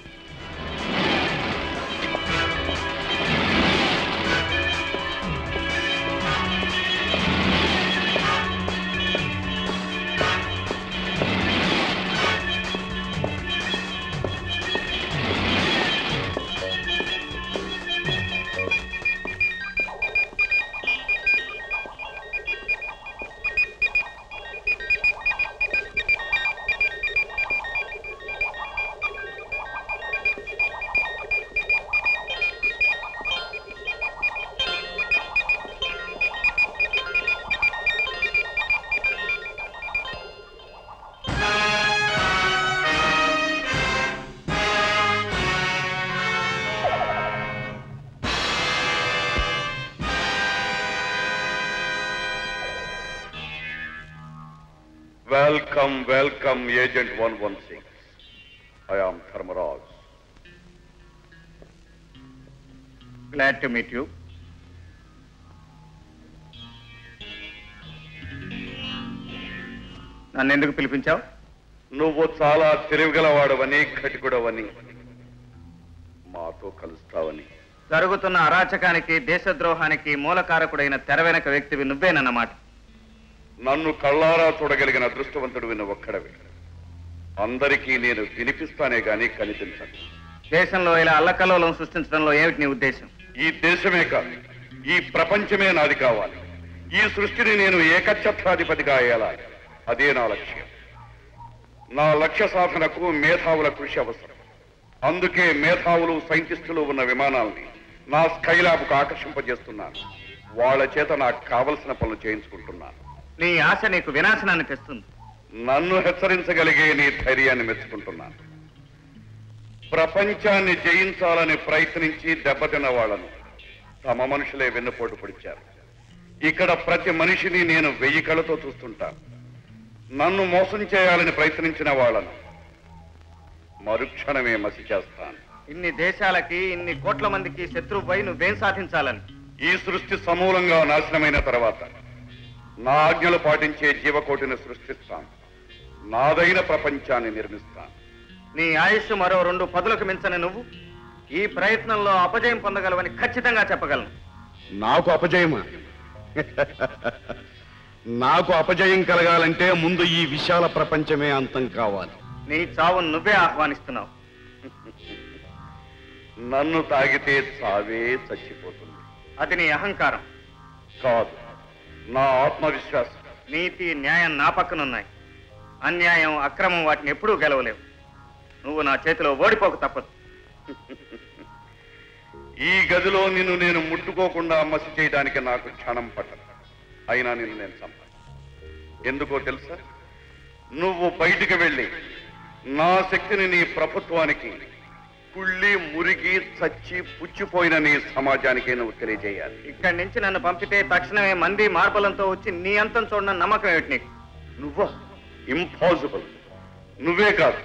Welcome, welcome, Agent 116. I am Dharmaraj. Glad to meet you. నన్ను ఎందుకు పిలిపించావు? నువ్వు చాలా తెలివిగలవాడవని, కటికుడవని, మాతో కలుస్తావని. జరుగుతున్న అరాచకానికి, దేశద్రోహానికి మూలకారకుడైన తెర వెనక వ్యక్తివి నువ్వేనన్నమాట. నన్ను కళ్ళారా చూడగలిగిన అదృష్టవంతుడు నువ్వు ఒక్కడవే. అందరికీ నేను వినిపిస్తానే గాని కనిపించను. దేశంలో ఇలా అల్లకల్లోలం సృష్టించడంలో ఏమిటి నీ ఉద్దేశం? ఈ దేశమే కాదు, ఈ ప్రపంచమే నాది కావాలి. ఈ సృష్టిని నేను ఏకఛత్రాధిపతిగా అయ్యాలి. అదే నా లక్ష్యం. నా లక్ష్య సాధనకు మేధావుల కృషి అవసరం. అందుకే మేధావులు, సైంటిస్టులు ఉన్న విమానాల్ని నా స్కైలాబ్కు ఆకర్షింపజేస్తున్నాను. వాళ్ళ చేత నాకు కావలసిన పనులు చేయించుకుంటున్నాను. నీ ఆశ నీకు వినాశనాన్ని తెస్తుంది. నన్ను హెచ్చరించగలిగే నీ ధైర్యాన్ని మెచ్చుకుంటున్నాను. ప్రపంచాన్ని జయించాలని ప్రయత్నించి దెబ్బతిన్న వాళ్లను తమ మనుషులే వెన్నుపోటు పొడిచారు. ఇక్కడ ప్రతి మనిషిని నేను 1000 కళ్ళతో చూస్తుంటాను. నన్ను మోసం చేయాలని ప్రయత్నించిన వాళ్లను మరుక్షణమే మసి చేస్తాను. ఇన్ని దేశాలకి, ఇన్ని కోట్ల మందికి శత్రువుపై నువ్వేం సాధించాలని? ఈ సృష్టి సమూలంగా నాశనమైన తర్వాత నా ఆజ్ఞలు పాటించే జీవకోటిని సృష్టిస్తాను. నాదైన ప్రపంచాన్ని నిర్మిస్తాను. నీ ఆయుష్ మరో 2 పదులకు మించని నువ్వు ఈ ప్రయత్నంలో అపజయం పొందగలవని ఖచ్చితంగా చెప్పగలను. నాకు అపజయమా? నాకు అపజయం కలగాలంటే ముందు ఈ విశాల ప్రపంచమే అంతం కావాలి. నీ చావును నువ్వే ఆహ్వానిస్తున్నావు. నన్ను తాగితే చావే చచ్చిపోతుంది. అది నీ అహంకారం కాదు, నా ఆత్మవిశ్వాసం. నీతి న్యాయం నా పక్కనున్నాయి. అన్యాయం అక్రమం వాటిని ఎప్పుడూ గెలవలేవు. నువ్వు నా చేతిలో ఓడిపోక తప్పదు. ఈ గదిలో నిన్ను నేను ముట్టుకోకుండా మసి చేయడానికి నాకు క్షణం పట్టదు. అయినా నిన్ను నేను చంపాను. ఎందుకో తెలుసా? నువ్వు బయటికి వెళ్ళి నా శక్తిని నీ ప్రభుత్వానికి, కుళ్ళి మురిగి చచ్చి పుచ్చిపోయిన నీ సమాజానికి నువ్వు తెలియజేయాలి. ఇక్కడి నుంచి నన్ను పంపితే తక్షణమే మంది మార్బలంతో వచ్చి నీ అంతం చూడడం నమ్మకం ఏమిటి నీకు? నువ్వా? ఇంపాసిబుల్. నువ్వే కాదు,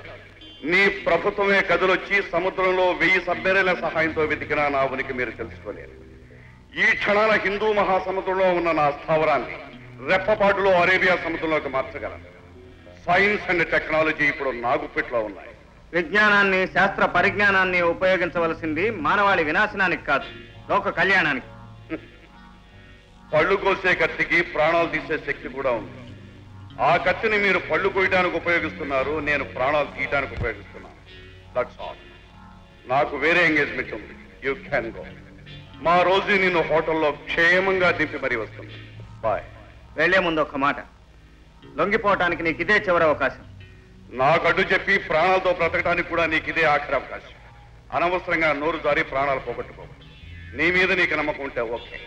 నీ ప్రభుత్వమే కదిలొచ్చి సముద్రంలో 1000 సబ్మెరైన్ల సహాయంతో వెతికినా నా ఉనికి మీరు తెలుసుకోలేరు. ఈ క్షణాల హిందూ మహాసముద్రంలో ఉన్న నా స్థావరాన్ని రెప్పపాటులో అరేబియా సముద్రంలోకి మార్చగలను. సైన్స్ అండ్ టెక్నాలజీ ఇప్పుడు నాగుపెట్లో ఉన్నాయి. విజ్ఞానాన్ని, శాస్త్ర పరిజ్ఞానాన్ని ఉపయోగించవలసింది మానవాళి వినాశనానికి కాదు, లోక కళ్యాణానికి. పళ్ళు కోసే కత్తికి ప్రాణాలు తీసే శక్తి కూడా ఉంది. ఆ కత్తిని మీరు పళ్ళు కోయడానికి ఉపయోగిస్తున్నారు, నేను ప్రాణాలు తీయడానికి ఉపయోగిస్తున్నాను. That's all. నాకు వేరే ఎంగేజ్మెంట్ ఉంది. You can go. మా రోజు నిన్ను హోటల్లో క్షేమంగా దింపి మరీ వస్తుంది. బాయ్. వెళ్లే ముందు ఒక్క మాట, లొంగిపోవటానికి నీకు ఇదే చివరి అవకాశం. నాకు అడ్డు చెప్పి ప్రాణాలతో బ్రతకడానికి కూడా నీకు ఇదే ఆఖరి అవకాశం. అనవసరంగా నోరు జారి ప్రాణాలు పోగొట్టుకో. నీ మీద నీకు నమ్మకం ఉంటే okay.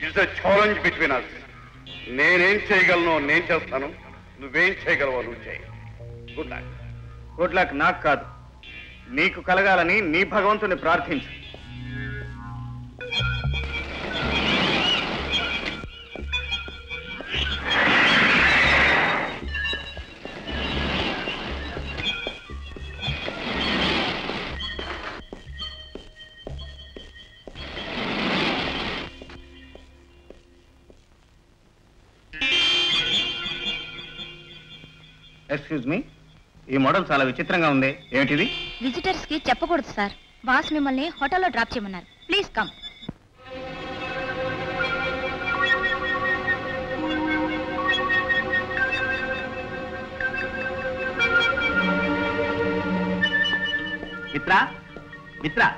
It's a challenge between us. నేనేం చేయగలను నేను చేస్తాను, నువ్వేం చేయగలవో నువ్వు చేయి. Good luck. గుడ్ లక్ నాకు కాదు, నీకు కలగాలని నీ భగవంతుని ప్రార్థించు. ఎక్స్క్యూజ్ మీ, ఈ మోడల్ చాలా విచిత్రంగా ఉంది. ఏమిటిది? విజిటర్స్ కి చెప్పకూడదు సార్. బాస్ మిమ్మల్ని హోటల్లో డ్రాప్ చేయమన్నారు. Please come. మిత్రా, మిత్రా,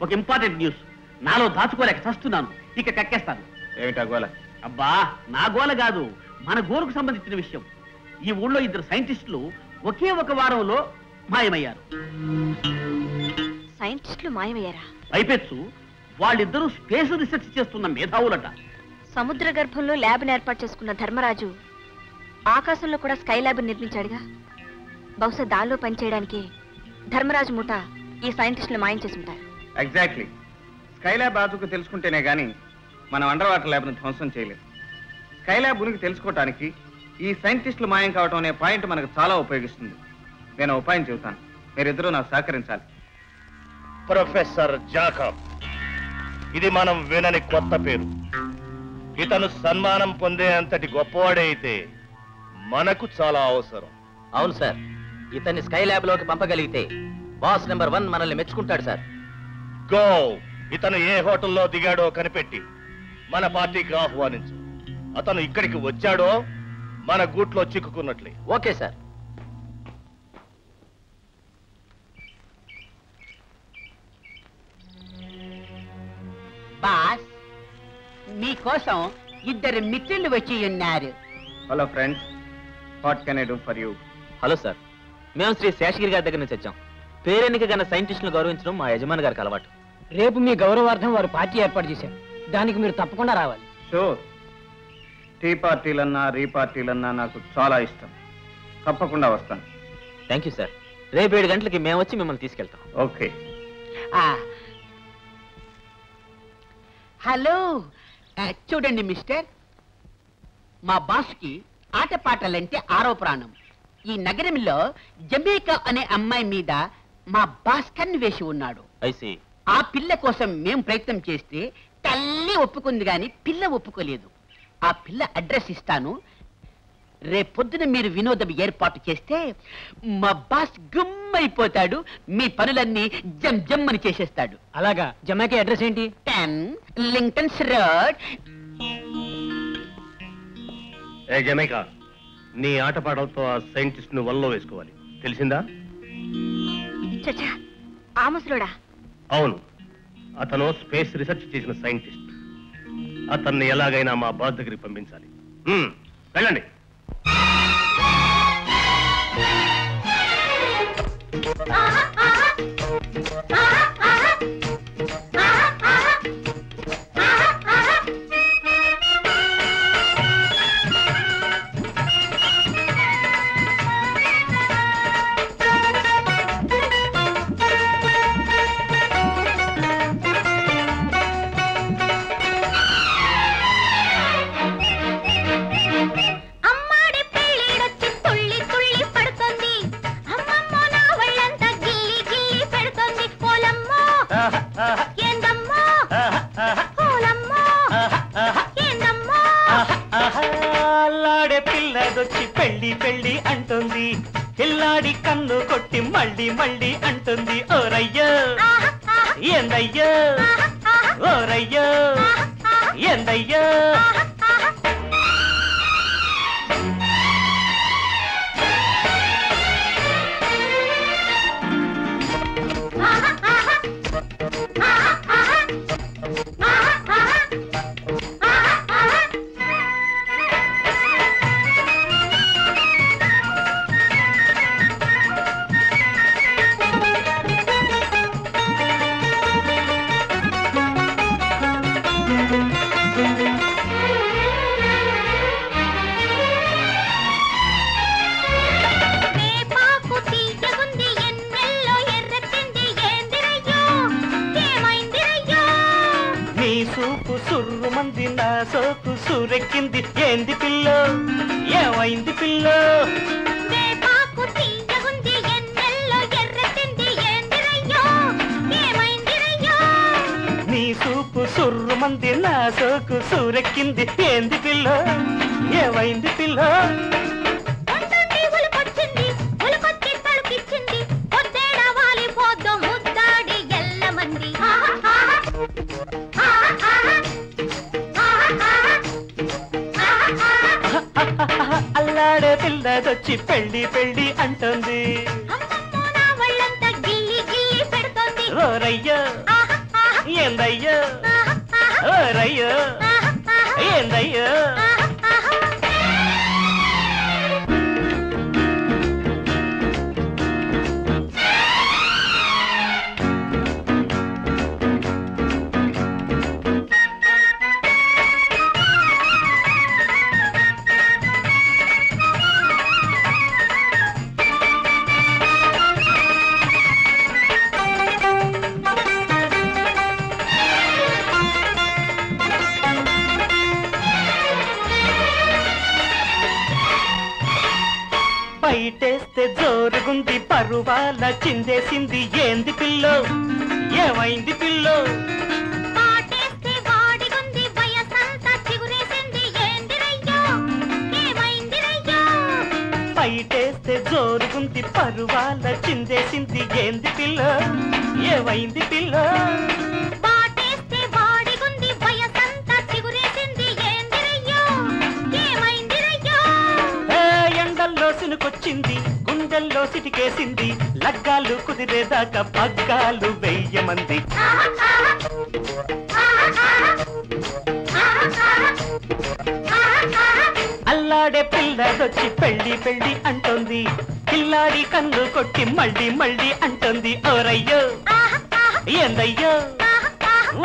ఒక ఇంపార్టెంట్ న్యూస్. నాలో దాచుకోలేక చస్తున్నాను, ఇక కక్కేస్తాను. ఏమిటా గోల? అబ్బా, నా గోల కాదు, మన గోలుకు సంబంధించిన విషయం. ఈ ఊళ్ళో 2 సైంటిస్టులు ఒకే ఒక వారంలో మాయమయ్యారు. సైంటిస్టులు మాయమయ్యారా? పైపెచ్చు వాళ్ళిద్దరూ స్పేస్ రీసెర్చ్ చేస్తున్న మేధావులట. సముద్ర గర్భంలో ల్యాబ్ని ఏర్పాటు చేసుకున్న ధర్మరాజు ఆకాశంలో కూడా స్కై ల్యాబ్ నిర్మించాడుగా. బహుశా దానిలో పనిచేయడానికి ధర్మరాజు ముఠ ఈ సైంటిస్టులు మాయం చేసి ఉంటారు. ఎగ్జాక్ట్లీ. స్కై ల్యాబ్ బాజుకు తెలుసుకుంటేనే గానీ మనం అండర్ వాటర్ ల్యాబ్ను ధ్వంసం చేయలేదు. స్కై ల్యాబ్ ఉనికి తెలుసుకోవటానికి ఈ సైంటిస్టులు మాయం కావటం అనే పాయింట్ మనకు చాలా ఉపయోగిస్తుంది. నేను ఉపాయం చెబుతాను, మీరిద్దరూ నాకు సహకరించాలి. ప్రొఫెసర్ జాకబ్, ఇది మనం వినని కొత్త పేరు. ఇతను సన్మానం పొందే అంతటి గొప్పవాడే అయితే మనకు చాలా అవసరం. అవును సార్, ఇతన్ని స్కై ల్యాబ్ లోకి పంపగలిగితే బాస్ నెంబర్ 1 మనల్ని మెచ్చుకుంటాడు సార్. గో. ఇతను ఏ హోటల్లో దిగాడో కనిపెట్టి మన పార్టీకి ఆహ్వానించు. అతను ఇక్కడికి వచ్చాడో మన గూట్లో చిక్కుకున్నట్లే. Okay sir. బాస్, మీకోసం 2 మిత్రులు వచ్చి ఉన్నారు. Hello friends, what can I do for you? Hello sir, మేము శ్రీ శేషగిరి గారి దగ్గర నుంచి వచ్చాం. పేరెన్నిక గల సైంటిస్టులను గౌరవించడం మా యజమాని గారికి అలవాటు. రేపు మీ గౌరవార్థం వారు పార్టీ ఏర్పాటు చేశారు. దానికి మీరు తప్పకుండా రావాలి. షూర్. టీ పార్టీలన్నా రీ పార్టీలన్నా నాకు చాలా ఇష్టం. తప్పకుండా వస్తాను. Thank you sir. రేపు 7 గంటలకి మేము వచ్చి మిమ్మల్ని తీసుకెళ్తాం. ఓకే. హలో, చూడండి మిస్టర్, మా బాస్కి ఆటపాటలంటే 6వ ప్రాణం. ఈ నగరంలో జమేకా అనే అమ్మాయి మీద మా బాస్ కన్ను వేసి ఉన్నాడు. ఐసి. ఆ పిల్ల కోసం మేము ప్రయత్నం చేస్తే తల్లి ఒప్పుకుంది గాని పిల్ల ఒప్పుకోలేదు. ఆ పిల్ల అడ్రస్ ఇస్తాను. రేపొద్దున మీరు వినోదం ఏర్పాటు చేస్తే మా బాస్ గుమ్మైపోతాడు. మీ పనులన్నీ జమ్ జమ్ అని చేసేస్తాడు. అలాగా? జమాకి అడ్రస్ ఏంటి? 10 లింక్టన్స్ రోడ్. ఏ జమైకా, నీ ఆటపాటలతో ఆ సైంటిస్ట్ ను వల్లో వేసుకోవాలి, తెలిసిందా? చచ్చా, ఆ ముసలోడా? అవును, అతను స్పేస్ రీసెర్చ్ చేసిన సైంటిస్ట్. అతన్ని ఎలాగైనా మా బాస్ దగ్గరికి పంపించాలి. వెళ్ళండి. అల్లాడే పిల్లదొచ్చి పెళ్లి పెళ్లి అంటుంది, పిల్లాడి కన్ను కొట్టి మళ్ళీ మళ్ళీ అంటుంది. ఓరయ్యో ఏందయ్యో, ఓరయ్యో ఏందయ్యో. సూపు సుర్రు మంది నా సోకు సూరెక్కింది. ఏంది పిల్లో, ఏమైంది పిల్లో? నీ సూపు సుర్రు మంది నా సోకు సూరెక్కింది. ఏంది పిల్లో, ఏమైంది పిల్లో? అల్లాడే పిల్లదొచ్చి పెళ్లి పెళ్లి అంటుంది. ఓరయ్యో ఏందయ్యో, ఓరయ్యో ఏందయ్యో. బయటేస్తే జోరుగుంది, పరువాల చిందేసింది. ఏంది పిల్లో, ఏమైంది పిల్లో? బయటేస్తే జోరుగుంది, పరువాల చిందేసింది. ఏంది పిల్లో, ఏమైంది పిల్లో? సినుకొచ్చింది, గుండెల్లో సిటికేసింది. లగ్గాలు కుదిరేదాకా పగ్గాలు వెయ్యమంది. అల్లాడే పిల్లదొచ్చి పెళ్లి పెళ్లి అంటుంది, పిల్లాడి కన్ను కొట్టి మళ్ళీ మళ్ళీ అంటుంది. ఓరయ్యో ఏందయ్యో,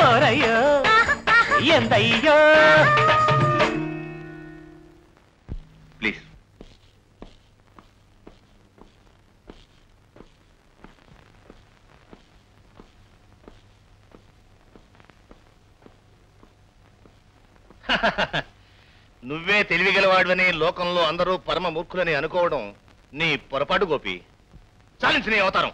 ఓరయ్యో ఏందయ్యో. ప్లీజ్. నువ్వే తెలివిగలవాడని లోకంలో అందరూ పరమ మూర్ఖులని అనుకోవడం నీ పొరపాటు గోపి. చాలించు నీ అవతారం.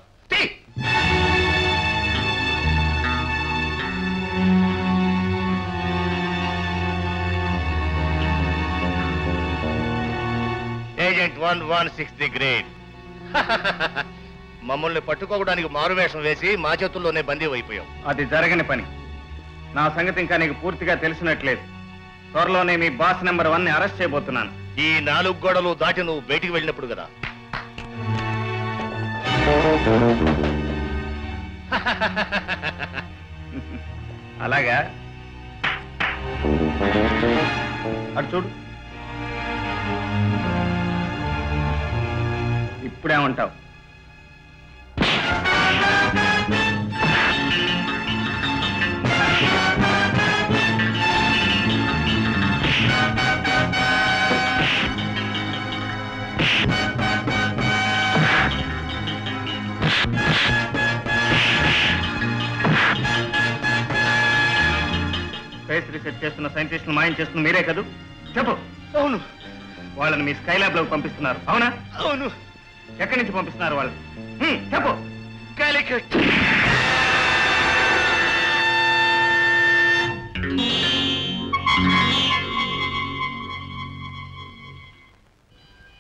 Agent 116 the great. మమ్మల్ని పట్టుకోవడానికి మారువేషం వేసి మా చేతుల్లోనే బందీ అయిపోయాం. అది జరగని పని. నా సంగతి ఇంకా నీకు పూర్తిగా తెలిసినట్లేదు. త్వరలోనే మీ బాస్ నెంబర్ 1 ని అరెస్ట్ చేయబోతున్నాను. ఈ 4 గోడలు దాటి నువ్వు బయటికి వెళ్ళినప్పుడు కదా. అలాగా? అటు చూడు. ఇప్పుడేమంటావు? స్పేస్ రీసెర్చ్ చేస్తున్న సైంటిస్టులు మాయం చేస్తున్న మీరే కదూ? చెప్పు. అవును. వాళ్ళని మీ స్కైలాబ్ లో పంపిస్తున్నారు, అవునా? అవును. ఎక్కడి నుంచి పంపిస్తున్నారు వాళ్ళని? చెప్పు. కాలికట్.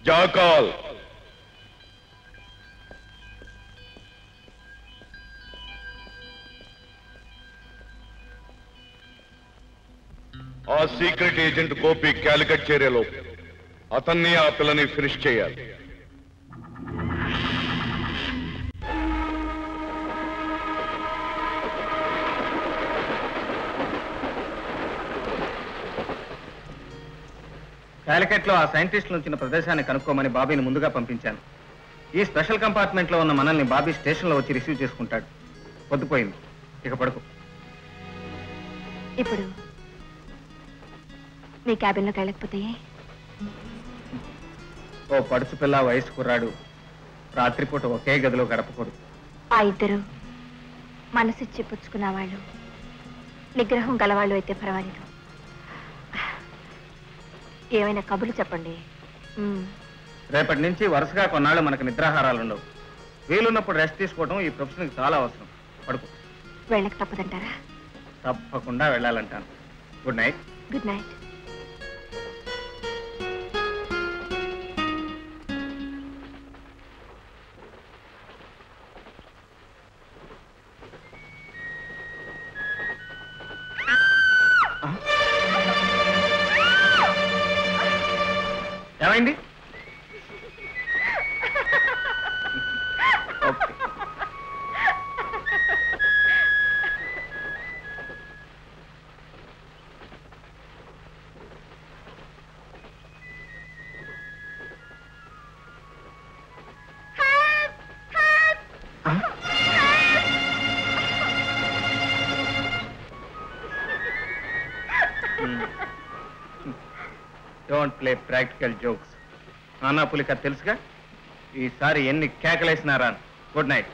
జాకాల్, ఆ సీక్రెట్ ఏజెంట్ గోపి క్యాలికట్ చేరేలో అతన్ని ఆ పిల్లని ఫినిష్ చేయాలి. క్యాలికట్ లో ఆ సైంటిస్టులు ఉంచిన ప్రదేశాన్ని కనుక్కోమని బాబీని ముందుగా పంపించాను. ఈ స్పెషల్ కంపార్ట్మెంట్ లో ఉన్న మనల్ని బాబీ స్టేషన్ లో వచ్చి రిసీవ్ చేసుకుంటాడు. పొద్దుపోయింది, ఇక పడుకో. ఇప్పుడు మీ క్యాబిన్లోకి వెళ్ళకపోతే ఓ పడుచు పిల్ల వయసు కుర్రాడు రాత్రిపూట ఒకే గదిలో గడపకూడదు. ఆ ఇద్దరు మనసిచ్చి పుచ్చుకున్న వాళ్ళు, నిగ్రహం గలవాళ్ళు అయితే పర్వాలేదు. ఏమైనా కబుర్లు చెప్పండి. రేపటి నుంచి వరుసగా కొన్నాళ్ళు మనకు నిద్రాహారాలు ఉండవు. వీలున్నప్పుడు రెస్ట్ తీసుకోవడం ఈ ప్రొఫెషన్కి చాలా అవసరం. పడుకో. వెళ్ళక తప్పదంటారా? తప్పకుండా వెళ్ళాలంటాను. Good night. Good night. ఏమైంది? Don't play practical jokes. నానా పులిక తెలుసుగా. ఈసారి ఎన్ని కేకలేసినారా. Good night.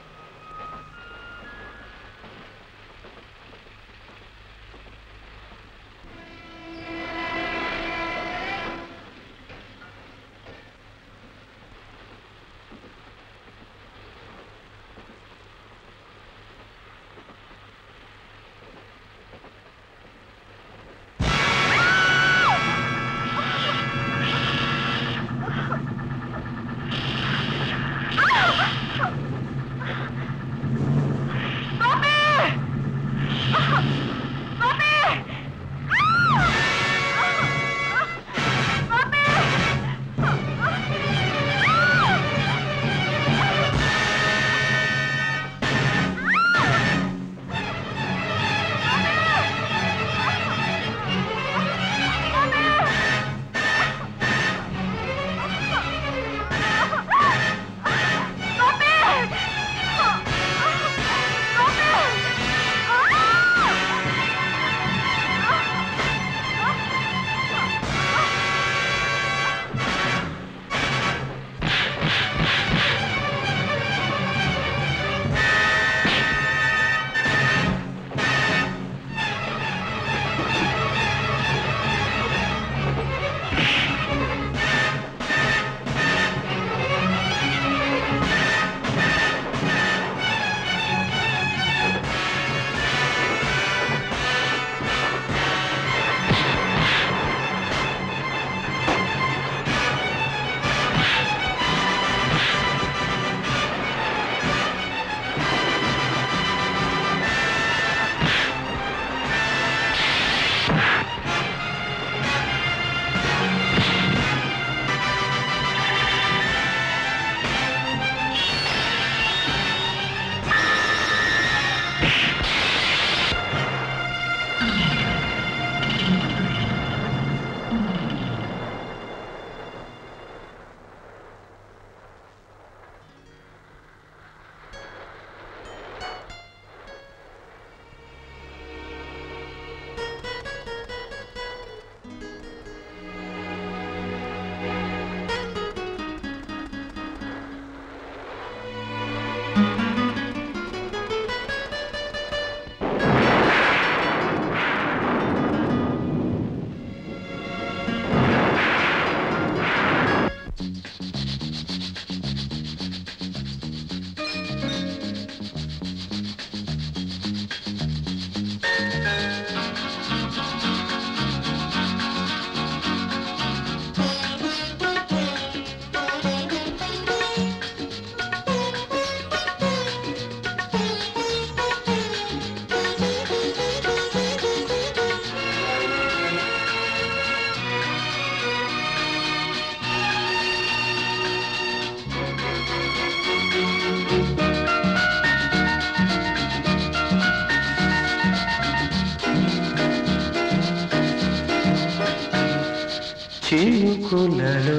చినుకులలో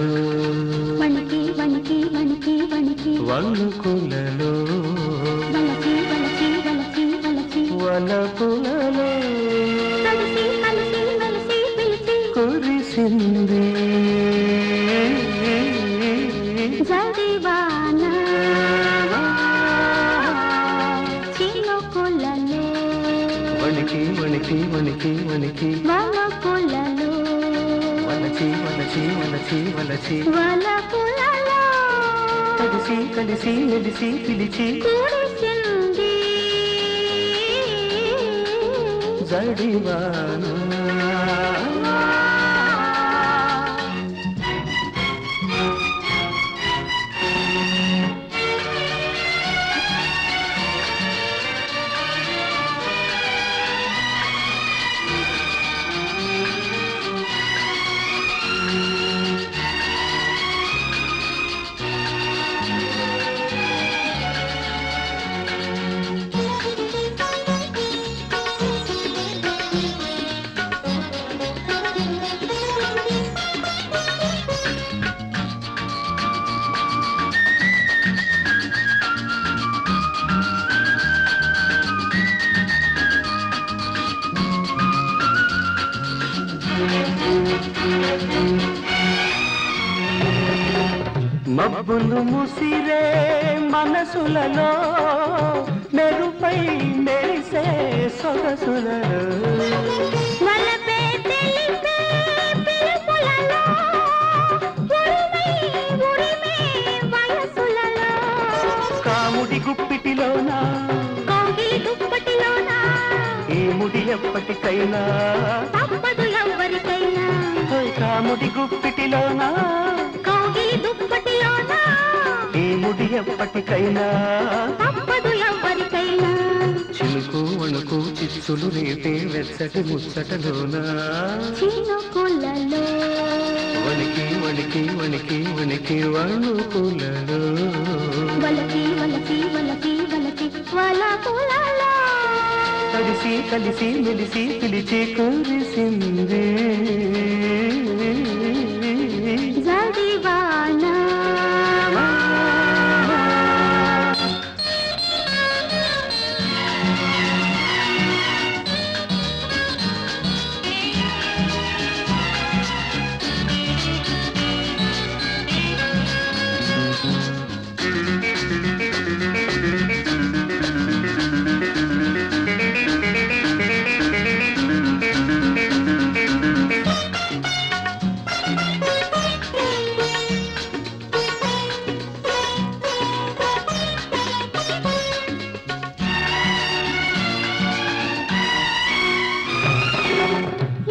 వణికి వణికి వణికి వణికి వణుకులలో వలచి వలచి వలచి వలచి వలపులలో కలిసి కలిసి మెలిసి పిలిచి కురిసింది జడివాన చినుకులలో వణికి వణికి వణికి వణికి వలపులలో వలచి వలచి వలచి వలచి వలపులలో కలిసి కలిసి మెలిసి పిలిచి కురిసింది జడివాన మబ్బులు ముసిరే మనసులలో మెరుపై మెరిసే సొగసులలో వలపే తెలిపే పిలుపులలో ఉరిమే ఉరిమే వయసులలో కాముడి గుప్పిటిలోన కౌగిలి దుప్పటిలోన ఏ ముడి ఎప్పటికైనా తప్పదు ఎవ్వరికైనా కాముడి గుప్పిటిలోన కౌగిలి దుప్పటిలోన ఏ ముడి ఎప్పటికైనా తప్పదు ఎవ్వరికైనా చిలుకు వణుకు చిచ్చులు రేపే వెచ్చటి ముచ్చటలోన చినుకులలో వణికి వణికి వణికి వణికి వణుకులలో వలకి వలకి వలకి వలకి వలపులలో కలిసి కలిసి మెలిసి పిలిచి కురిసింది జడివాన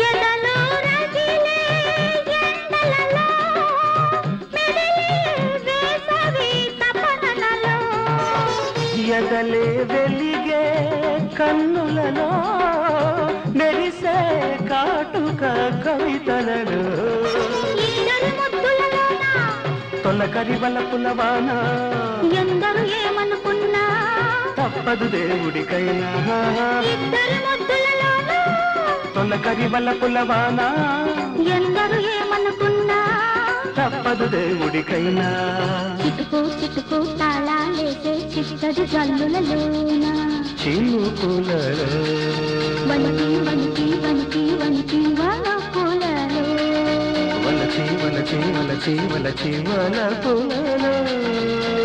ఎదలో రగిలే ఎండలలో మెదిలే వేసవి తపనలలో ఎదలే వెలిగే కన్నులలో మెరిసే కాటుక కవితలలో ఇద్దరి ముద్దులలోన తొలకరి వలపులవాన ఎందరు ఏమనుకున్నా తప్పదు దేవుడికైనా ఇద్దరి ముద్దులలోన తొలకరి వలపులవాన ఎందరు ఏమనుకున్నా తప్పదు దేవుడికైనా చిటుకు చిటుకు తాళాలేసే చిట్టడి జల్లులలోన చినుకులలో వణికి వణికి వణికి వణికి వలపులలో వలచి వలచి వలచి వలచి వలపులలో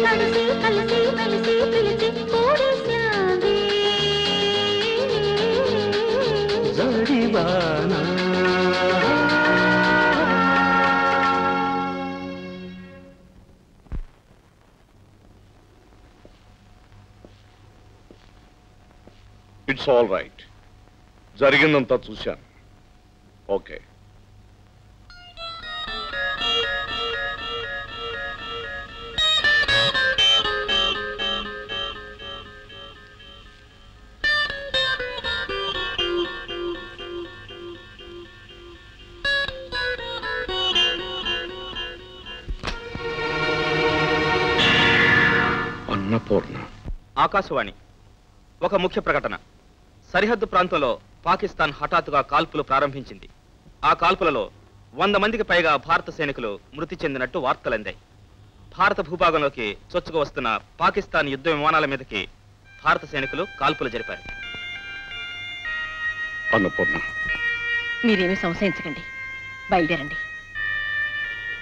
కలిసి కలిసి మెలిసి పిలిచి కూడిసింది జడివాన ఇట్స్ ఆల్ రైట్. జరిగిందంతా చూశాను. ఓకే. అన్నపూర్ణ. ఆకాశవాణి. ఒక ముఖ్య ప్రకటన. సరిహద్దు ప్రాంతంలో పాకిస్తాన్ హఠాత్తుగా కాల్పులు ప్రారంభించింది. ఆ కాల్పులలో 100 మందికి పైగా భారత సైనికులు మృతి చెందినట్టు వార్తలందాయి. భారత భూభాగంలోకి చొచ్చుకు వస్తున్న పాకిస్తాన్ యుద్ధ విమానాల మీదకి భారత సైనికులు కాల్పులు జరిపారు. అన్నపూర్ణ, మీరేమీ సంశయించకండి, బయలుదేరండి.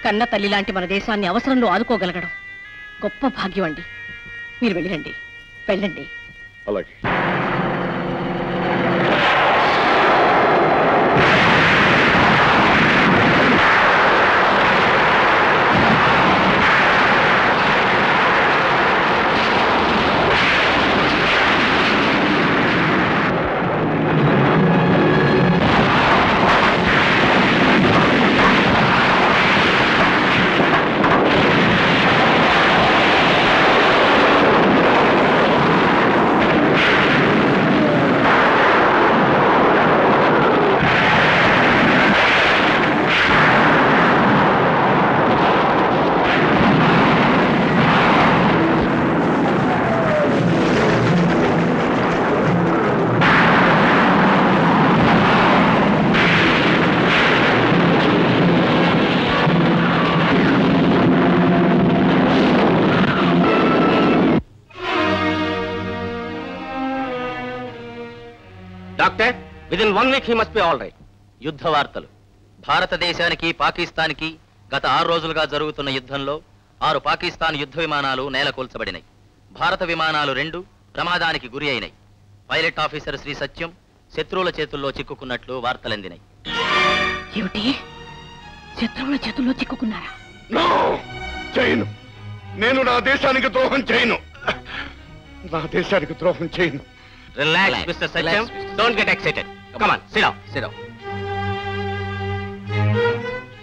కన్న తల్లి లాంటి మన దేశాన్ని అవసరంలో ఆదుకోగలగడం గొప్ప భాగ్యం అండి. మీరు వెళ్ళిరండి, వెళ్ళండి. అలాగే. Doctor, within 1 week he must be all right. యుద్ధ వార్తలు. భారతదేశానికి పాకిస్తాన్కి గత 6 రోజులుగా జరుగుతున్న యుద్ధంలో 6 పాకిస్తాన్ యుద్ధ విమానాలు నేలకూల్చబడినాయి. భారత విమానాలు 2 ప్రమాదానికి గురి అయినాయి. పైలట్ ఆఫీసర్ శ్రీ సత్యం శత్రువుల చేతుల్లో చిక్కుకున్నట్లు వార్తలందినాయి. ఏమిటి? శత్రువుల చేతుల్లో చిక్కుకున్నారా? చేయను. నేను నా దేశానికి ద్రోహం చేయను. నా దేశానికి ద్రోహం చేయను. Relax mister Satyam, don't get excited. Come on, sit down. Sit down.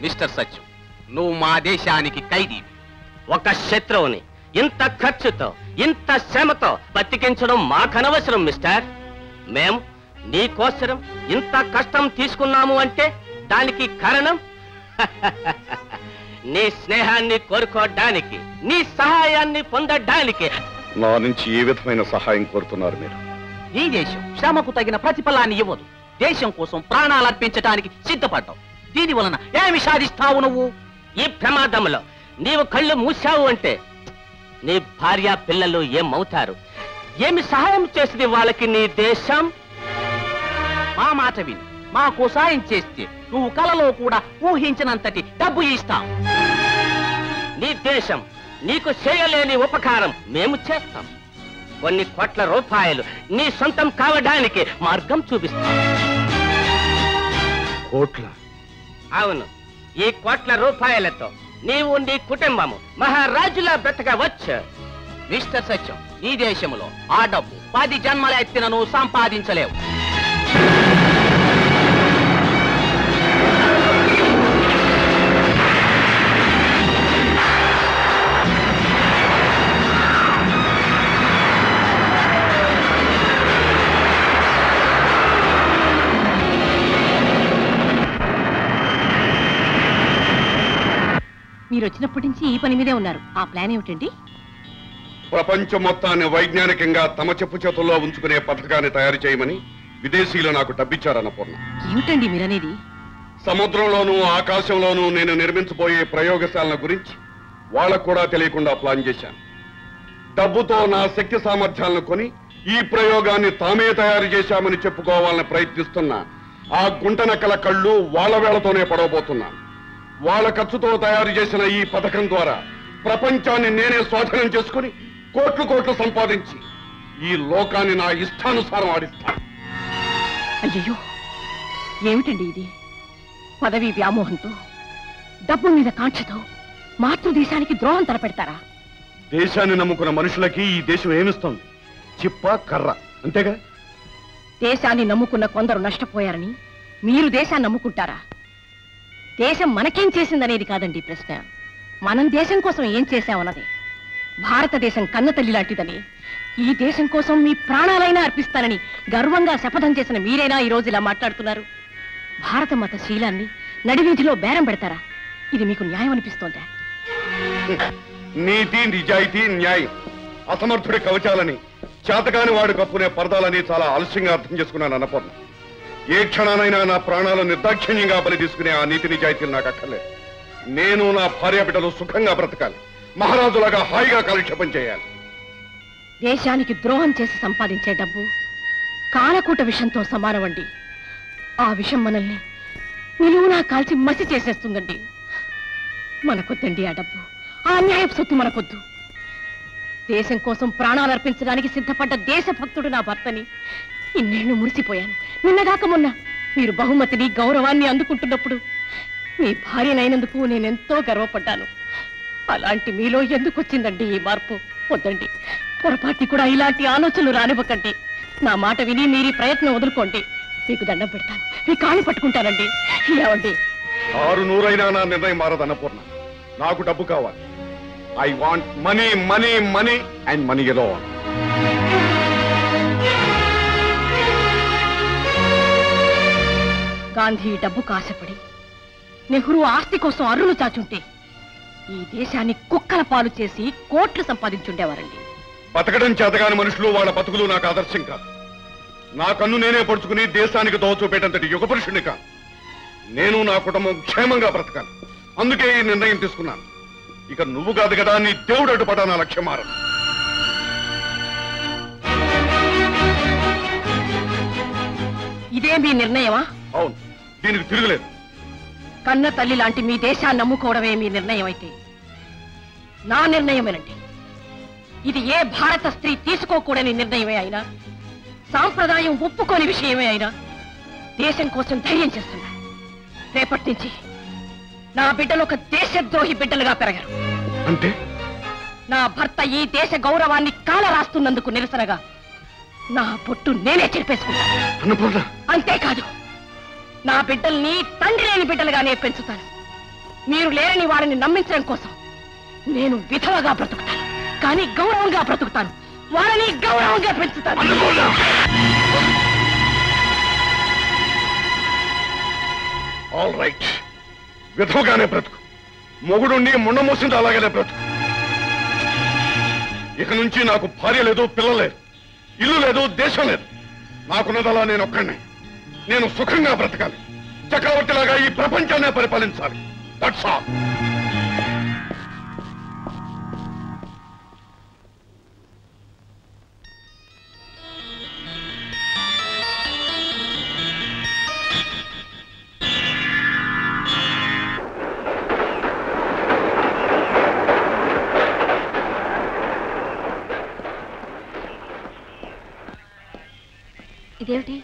Mister Satyam, నువ్వు మా దేశానికి ఖైదీ. ఒక శత్రువుని ఇంత ఖర్చుతో ఇంత శ్రమతో బతికించడం మాకనవసరం మిస్టర్. మేం నీకోసరం ఇంత కష్టం తీసుకున్నాము అంటే దానికి కారణం నీ స్నేహాన్ని కోరుకోవడానికి, నీ సహాయాన్ని పొందడానికి. నా నుంచి ఏ విధమైన సహాయం కోరుతున్నారు మీరు? ఈ దేశం శ్రమకు తగిన ప్రతిఫలాన్ని ఇవ్వదు. దేశం కోసం ప్రాణాలు అర్పించడానికి సిద్ధపడ్డావు. దీని వలన ఏమి సాధిస్తావు నువ్వు? ఈ ప్రమాదంలో నీవు కళ్ళు మూసావు అంటే నీ భార్య పిల్లలు ఏమవుతారు? ఏమి సహాయం చేసింది వాళ్ళకి నీ దేశం? మా మాట విని మాకు సాయం చేస్తే నువ్వు కలలో కూడా ఊహించినంతటి డబ్బు ఇస్తావు. నీ దేశం నీకు చేయలేని ఉపకారం మేము చేస్తాం. కొన్ని కోట్ల రూపాయలు నీ సొంతం కావడానికి మార్గం చూపిస్తాం. కోట్ల? అవును. ఈ కోట్ల రూపాయలతో నీవు నీ కుటుంబము మహారాజులా బ్రతకవచ్చు. మిస్టర్ సత్యం, ఈ దేశంలో ఆ డబ్బు 10 జన్మల ఎత్తిన నువ్వు సంపాదించలేవు. మీరు వచ్చినప్పటి నుంచి ఈ పని మీదే ఉన్నారు. ఆ ప్లాన్ ఏమిటండి? ప్రపంచం మొత్తాన్ని వైజ్ఞానికంగా తమ చెప్పు చేతుల్లో ఉంచుకునే పథకాన్ని తయారు చేయమని విదేశీయులు నాకు డబ్బిచ్చారన్నపూర్ణ. ఏమిటండి మీరనేది? సముద్రంలోనూ ఆకాశంలోనూ నేను నిర్మించబోయే ప్రయోగశాలల గురించి వాళ్ళకు కూడా తెలియకుండా ప్లాన్ చేశాను. డబ్బుతో నా శక్తి సామర్థ్యాలను కొని ఈ ప్రయోగాన్ని తామే తయారు చేశామని చెప్పుకోవాలని ప్రయత్నిస్తున్న ఆ గుంటనక్కల కళ్ళు వాళ్ళ వేళతోనే పడవబోతున్నాను. వాళ్ళ ఖర్చుతో తయారు చేసిన ఈ పథకం ద్వారా ప్రపంచాన్ని నేనే స్వాధీనం చేసుకుని కోట్లు కోట్లు సంపాదించి ఈ లోకాన్ని నా ఇష్టానుసారం ఆడిస్తాను. అయ్యో, ఏమిటండి ఇది? పదవి వ్యామోహంతో, డబ్బు మీద కాంక్షతో మాతృదేశానికి ద్రోహం తలపెడతారా? దేశాన్ని నమ్ముకున్న మనుషులకి ఈ దేశం ఏమిస్తుంది? చిప్ప కర్ర, అంతేగా. దేశాన్ని నమ్ముకున్న కొందరు నష్టపోయారని మీరు దేశాన్ని నమ్ముకుంటారా? దేశం మనకేం చేసిందనేది కాదండి ప్రశ్న. మనం దేశం కోసం ఏం చేశామన్నది. భారతదేశం కన్న తల్లి లాంటిదని, ఈ దేశం కోసం మీ ప్రాణాలైనా అర్పిస్తానని గర్వంగా శపథం చేసిన మీరైనా ఈ రోజు ఇలా మాట్లాడుతున్నారు. భారత మత శీలాన్ని నడివీధిలో బేరం పెడతారా? ఇది మీకు న్యాయం అనిపిస్తోందా? నీతి, నిజాయితీ, న్యాయం అసమర్థుడి కవచాలని, చేతకాని వాడు కప్పునే పరదాలని చాలా ఆలస్యంగా అర్థం చేసుకున్నాను అన్నపూర్ణ. ఏ క్షణానైనా నా ప్రాణాలు నిర్దాక్షిణ్యంగా బలి తీసుకునే ఆ నీతి నిజాయితీలు నాకు అక్కర్లేదు. నేను నా భార్య బిడ్డలు సుఖంగా బ్రతకాలి, మహారాజులాగా హాయిగా కాలక్షేపం చేయాలి. దేశానికి ద్రోహం చేసి సంపాదించే డబ్బు కాలకూట విషంతో సమానమండి. ఆ విషం మనల్ని నిలువునా కాల్చి మసి చేసేస్తుందండి. మనకొద్దండి ఆ డబ్బు, ఆ అన్యాయపు సొత్తు మనకొద్దు. దేశం కోసం ప్రాణాలు అర్పించడానికి సిద్ధపడ్డ దేశభక్తుడు నా భర్తని ఇన్నేళ్లు మురిసిపోయాను. నిన్నగాక మొన్న మీరు బహుమతిని గౌరవాన్ని అందుకుంటున్నప్పుడు మీ భార్యనైనందుకు నేనెంతో గర్వపడ్డాను. అలాంటి మీలో ఎందుకు వచ్చిందండి ఈ మార్పు? వద్దండి, పొరపాటి కూడా ఇలాంటి ఆలోచనలు రానివ్వకండి. నా మాట విని మీరు ప్రయత్నం వదులుకోండి. మీకు దండం పెడతాను, మీ కాళ్ళు పట్టుకుంటానండి. ఏమండి? 600 నా నిర్ణయం మారదు అన్నపూర్ణ. నాకు డబ్బు కావాలి. I want money, money, money and money alone. Gandhi డబ్బుకు ఆశపడి, నెహ్రూ ఆస్తి కోసం అర్రులు చాచుంటే ఈ దేశాన్ని కుక్కల పాలు చేసి కోట్లు సంపాదించుండేవారండి. బతకడం చేతగాని మనుషులు వాళ్ళ బతుకులు నాకు ఆదర్శం కాదు. నా కన్ను నేనే పొడుచుకుని దేశానికి దోచూపేటంతటి యుగ పురుషుని కాదు. నేను నా కుటుంబం క్షేమంగా బ్రతకాలి. అందుకే ఈ నిర్ణయం తీసుకున్నాను. ఇక నువ్వు కాదు కదా నీ దేవుడు అడ్డుపడా నా లక్ష్యం మారదు. ఇదే మీ నిర్ణయమా? అవును, దీనికి తిరుగులేదు. కన్న తల్లి లాంటి మీ దేశాన్ని నమ్ముకోవడమే మీ నిర్ణయం అయితే నా నిర్ణయమేనండి. ఇది ఏ భారత స్త్రీ తీసుకోకూడని నిర్ణయమే అయినా, సాంప్రదాయం ఒప్పుకోని విషయమే అయినా దేశం కోసం ధైర్యం చేస్తున్నా. రేపటి నుంచి నా బిడ్డలు ఒక దేశద్రోహి బిడ్డలుగా పెరగరు. అంటే నా భర్త ఈ దేశ గౌరవాన్ని కాల రాస్తున్నందుకు నిరసనగా నా పొట్టు నేనే చెరిపేసుకుంటాను. అంతేకాదు, నా బిడ్డల్ని తండ్రి లేని బిడ్డలుగానే పెంచుతాను. మీరు లేరని వారిని నమ్మించడం కోసం నేను విధవగా బ్రతుకుతాను, కానీ గౌరవంగా బ్రతుకుతాను. వారిని గౌరవంగా పెంచుతాను. ఆల్ రైట్, విధవగానే బ్రతుకు. మొగుడుండి ముండ మోసింది అలాగనే బ్రతుకు. ఇక నుంచి నాకు భార్య లేదు, పిల్ల లేదు, ఇల్లు లేదు, దేశం లేదు. నాకున్నదలా నేను ఒక్కడినే. నేను సుఖంగా బ్రతకాలి, చక్రవర్తిలాగా ఈ ప్రపంచాన్ని పరిపాలించాలి. That's all. ఇదేమిటి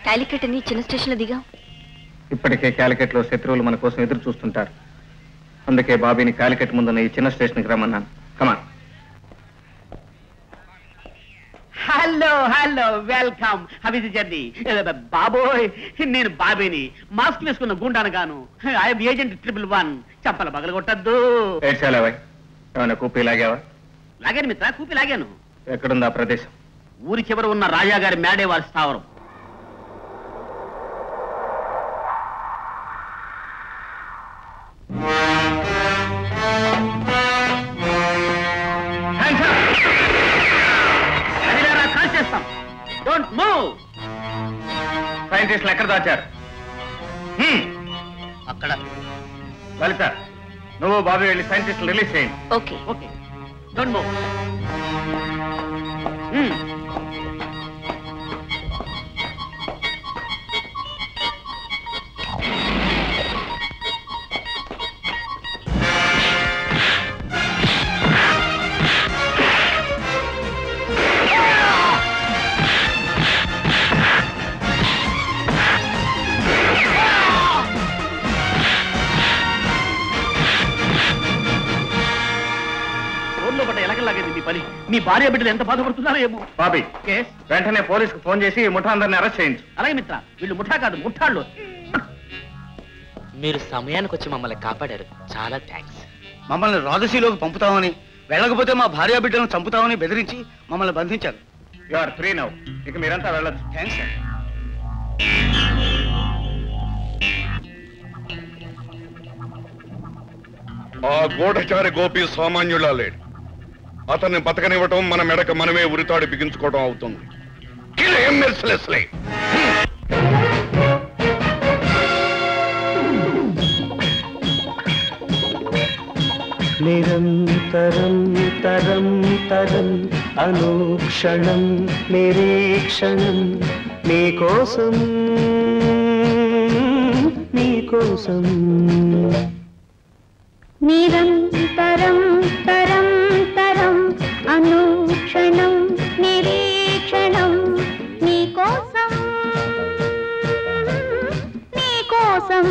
కాలికట్ అని చిన్న స్టేషన్ లో దిగాం? ఇప్పటికే కాలికట్ లో శత్రువులు మన కోసం ఎదురు చూస్తుంటారు. అందుకే బాబీని కాలికట్ ముందున్న ఈ చిన్న స్టేషన్కి రమ్మన్నాను. Come on. Hello hello, welcome. How is the journey? బాబోయ్, నేను బాబీని, మాస్క్ వేసుకున్న గుండాను గాను. I'm agent 111. చంపల పగలగొట్టద్దు. ఏమైనా కూపీ లాగావా? లాగాను మిత్ర, కూపి లాగాను. ఎక్కడుందా ప్రదేశం? ఊరి చివర ఉన్న రాజా గారి మేడే వారి స్థావరం. కాల్ చేస్తాం. Don't move. సైంటిస్టులు ఎక్కడ దాచారు? అక్కడ. లలిత, నువ్వు బాబీ వెళ్ళి సైంటిస్టులు రిలీజ్ చేయండి. Okay okay, don't move. మీ భార్య బిడ్డలు ఎంత బాధపడుతున్నారో ఏమో. బాబీ, వెంటనే పోలీసుకు ఫోన్ చేసి ముఠా అందరిని అరెస్ట్ చేయించు. అలాగే మిత్ర, వీళ్ళు ముఠా కాదు, ముఠాళ్ళు. మీరు సమయానికి వచ్చి మమ్మల్ని కాపాడారు, చాలా థ్యాంక్స్. మమ్మల్ని రాజసీలోకి పంపుతామని, వెళ్ళకపోతే మా భార్య బిడ్డలను చంపుతామని బెదిరించి మమ్మల్ని బంధించారు. You are free now. ఇక మీరంతా వెళ్ళొచ్చు. Thanks sir. ఆ గూఢచారి గోపి సామాన్యులా లేడు. అతన్ని బతకనివ్వటం మన మెడక మనమే ఉరితాడు బిగించుకోవడం అవుతుంది. Kill him mercilessly. నిరంతరం తరం తరం అనుక్షణం నిరీక్షణం నీకోసం నీకోసం నిరంతరం తరం తరం అనుక్షణం నిరీక్షణం నీకోసం నీకోసం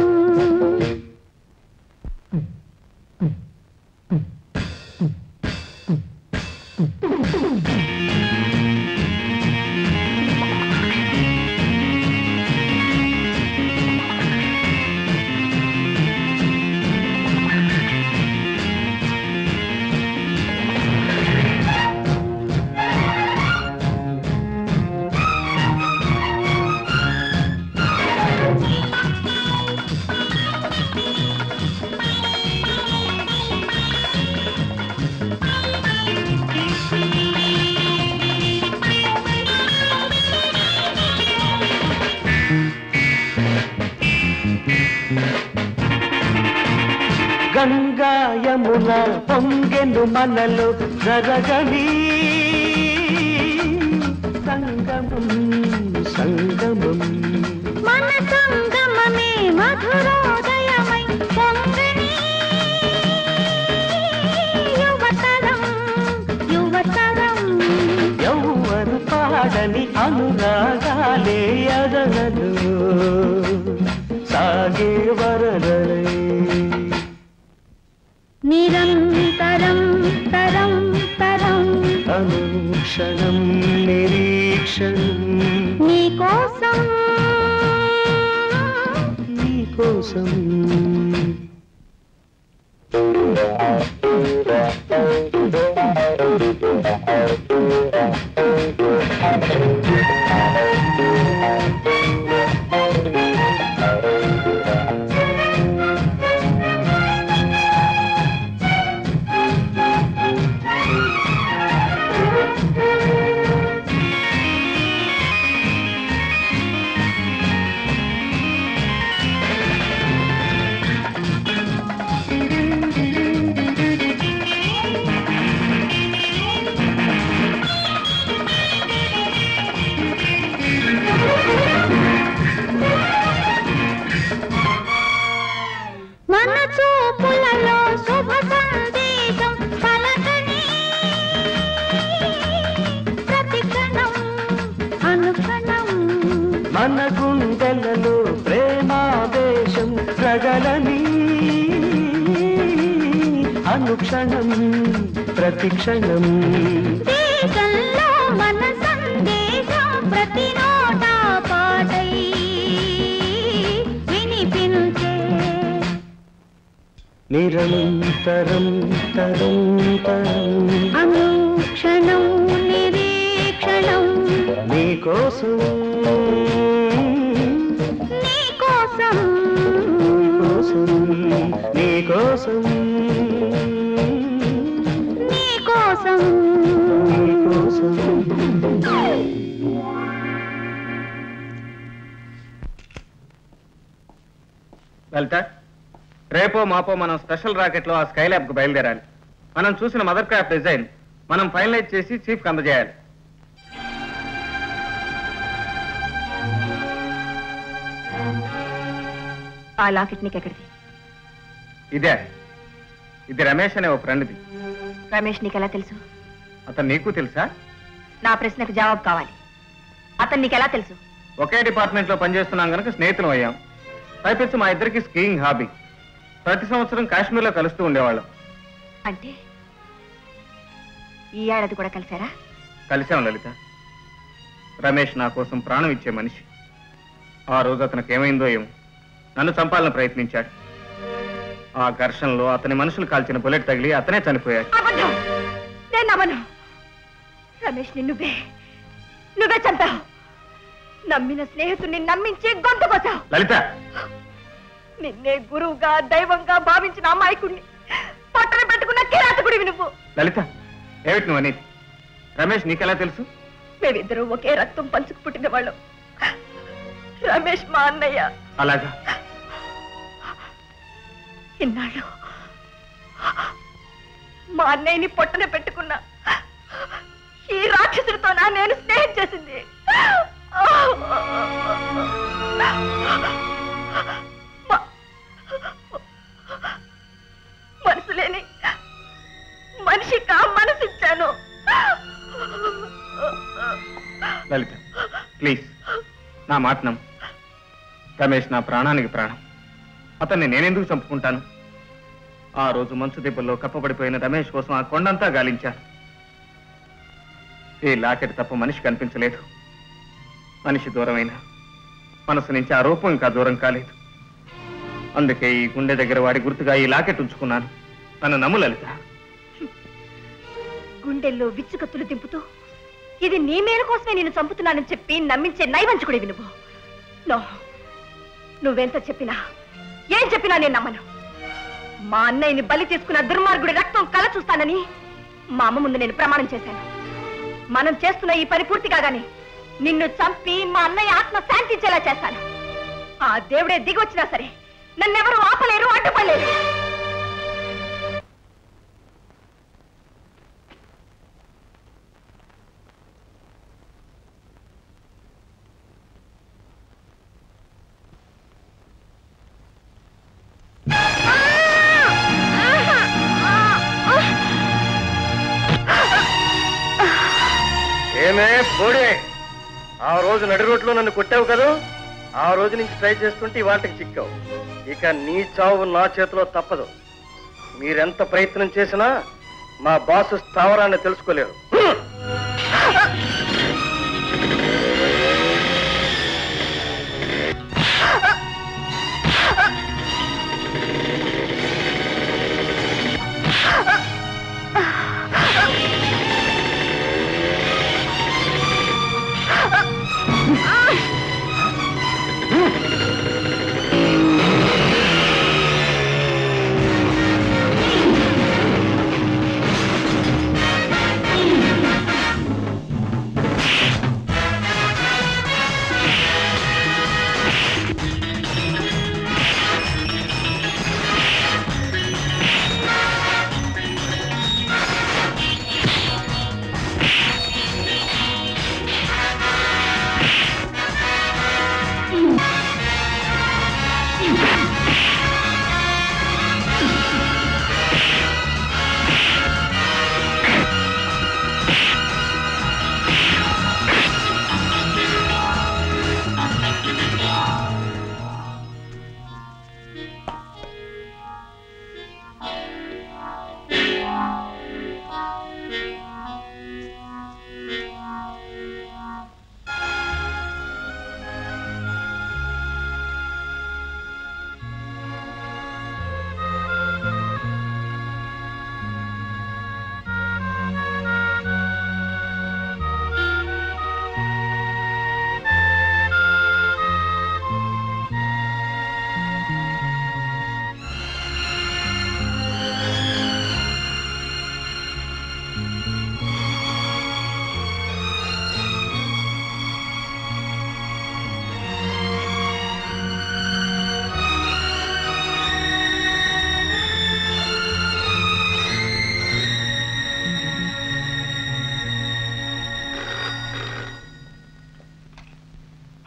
గంగా యమున పొంగెను మనలో జరగని సంగమం సంగమం మన సంగమమే మధురోదయమై పొంగని యువతరం యువతరం యౌవను పాడని అనురాగాలే అదనలు సాగే వరదలై నిరంతరం తరం తరం అనుక్షణం నిరీక్షణం నీకోసం నీకోసం మన చూపులలో శుభ సందేశం పలకని ప్రతిక్షణం అనుక్షణం మన గుండెలలో ప్రేమావేశం రగలని అనుక్షణం ప్రతిక్షణం దేశంలో మన సందేశం ప్రతి నోటా పాటై వినిపించే నిరంతరం తరం తరం అనుక్షణం నిరీక్షణం నీకోసం నీకోసం నీకోసం నీకోసం లలిత, రేపో మాపో మనం స్పెషల్ రాకెట్ లో ఆ స్కై ల్యాబ్ కు బయలుదేరాలి. మనం చూసిన మదర్ క్రాఫ్ట్ డిజైన్ మనం ఫైనలైజ్ చేసి చీఫ్ కి అందజేయాలి. ఆ లాకెట్ నీకెక్కడిది? ఇదే, ఇది రమేష్ అనే ఓ ఫ్రెండ్ది. రమేష్ నీకెలా తెలుసు? అతను నీకు తెలుసా? నా ప్రశ్నకు జవాబు కావాలి. అతను నీకెలా తెలుసు? ఒకే డిపార్ట్మెంట్ లో పనిచేస్తున్నాం కనుక స్నేహితులం అయ్యాం. పైపెచ్చు మా ఇద్దరికి స్కీయింగ్ హాబీ. ప్రతి సంవత్సరం కాశ్మీర్లో కలుస్తూ ఉండేవాళ్ళం. అంటే ఈ ఏడాది కూడా కలిసారా? కలిసాం లలిత. రమేష్ నా కోసం ప్రాణం ఇచ్చే మనిషి. ఆ రోజు అతనికి ఏమైందో ఏమో, నన్ను చంపాలని ప్రయత్నించాడు. ఆ ఘర్షణలో అతని మనుషులు కాల్చిన బుల్లెట్ తగిలి అతనే చనిపోయాడు. అబద్ధం! నేను నమ్మను. రమేష్ నువ్వే చంపావు. నమ్మిన స్నేహితుడిని నమ్మించి గొంతు కోసావు. లలిత, నిన్నే గురువుగా దైవంగా భావించిన అమాయకుడిని పట్టణ పెట్టుకున్న కిరాతకుడివి నువ్వు. లలిత, ఏమిటి నువ్వు అనేది? రమేష్ నీకెలా తెలుసు? మేమిద్దరూ ఒకే రక్తం పంచుకు పుట్టిన వాళ్ళం. రమేష్ మా అన్నయ్య. మా అన్నయ్యని పొట్టన పెట్టుకున్నా ఈ రాక్షసుడితోనా నేను స్నేహం చేసింది? మనసు లేని మనిషికా మనసిచ్చాను. లలిత ప్లీజ్ నా మాట నమ్ము. రమేష్ నా ప్రాణానికి ప్రాణం. అతన్ని నేనెందుకు చంపుకుంటాను? ఆ రోజు మంచు దెబ్బల్లో కప్పబడిపోయిన రమేష్ కోసం ఆ కొండంతా గాలించాను. ఈ లాకెట్ తప్ప మనిషి కనిపించలేదు. మనిషి దూరమైన మనసు నుంచి ఆ రూపం ఇంకా దూరం కాలేదు. అందుకే ఈ గుండె దగ్గర వాడి గుర్తుగా ఈ లాకెట్ ఉంచుకున్నాను. నన్ను నమ్ము లలిత. గుండెల్లో విచ్చుకత్తులు దింపుతూ ఇది నీ మేలు కోసమే నేను చంపుతున్నానని చెప్పి నమ్మించే నైవంచుకుడివి నువ్వు. నో, నువ్వెంత చెప్పినా ఏం చెప్పినా నేను నమ్మను. మా అన్నయ్యని బలి తీసుకున్న దుర్మార్గుడి రక్తం కల చూస్తానని మా అమ్మ ముందు నేను ప్రమాణం చేశాను. మనం చేస్తున్న ఈ పని పూర్తి కాగానే నిన్ను చంపి మా అన్నయ్య ఆత్మ శాంతించేలా చేస్తాను. ఆ దేవుడే దిగి వచ్చినా సరే నన్నెవరూ ఆపలేరు, అడ్డుపడలేరు. ఏమే బోడే, ఆ రోజు నడి రోడ్లో నన్ను కొట్టావు కదా, ఆ రోజు నుంచి ట్రై చేస్తుంటే ఇవాళకి చిక్కావు. ఇక నీ చావు నా చేతిలో తప్పదు. మీరెంత ప్రయత్నం చేసినా మా బాసు స్థావరాన్ని తెలుసుకోలేరు.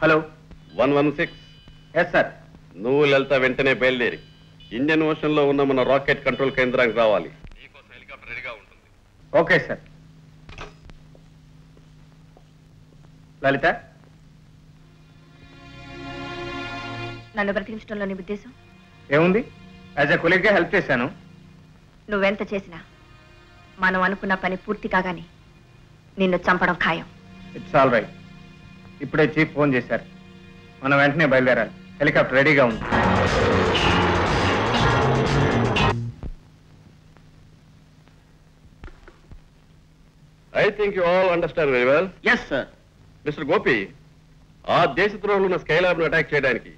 హలో 116. Yes sir. నువ్వు లలిత వెంటనే బయలుదేరి ఇండియన్ ఓషన్ లో ఉన్న మన రాకెట్ కంట్రోల్ కేంద్రానికి రావాలి. నీకోసం హెలికాప్టర్ రెడీగా ఉంటుంది. Okay sir. లలిత, నన్ను బ్రతికించడంలో నీ ఉద్దేశం ఏముంది? యాజ్ ఎ కొలీగ్గా హెల్ప్ చేశాను. నువ్వెంత చేసినా మనం అనుకున్న పని పూర్తి కాగానే నిన్ను చంపడం ఖాయం. It's all right. ఇప్పుడే చీఫ్ ఫోన్ చేశారు. మనం వెంటనే బయలుదేరాలి. హెలికాప్టర్ రెడీగా ఉంది. I think you all understand very well. Yes sir. Mister Gopi, ఆ దేశద్రోహులు ఉన్న స్కైలాబ్ ను అటాక్ చేయడానికి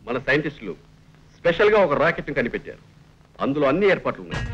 మన సైంటిస్టులు స్పెషల్ గా ఒక రాకెట్ ని కనిపెట్టారు. అందులో అన్ని ఏర్పాట్లు ఉన్నాయి.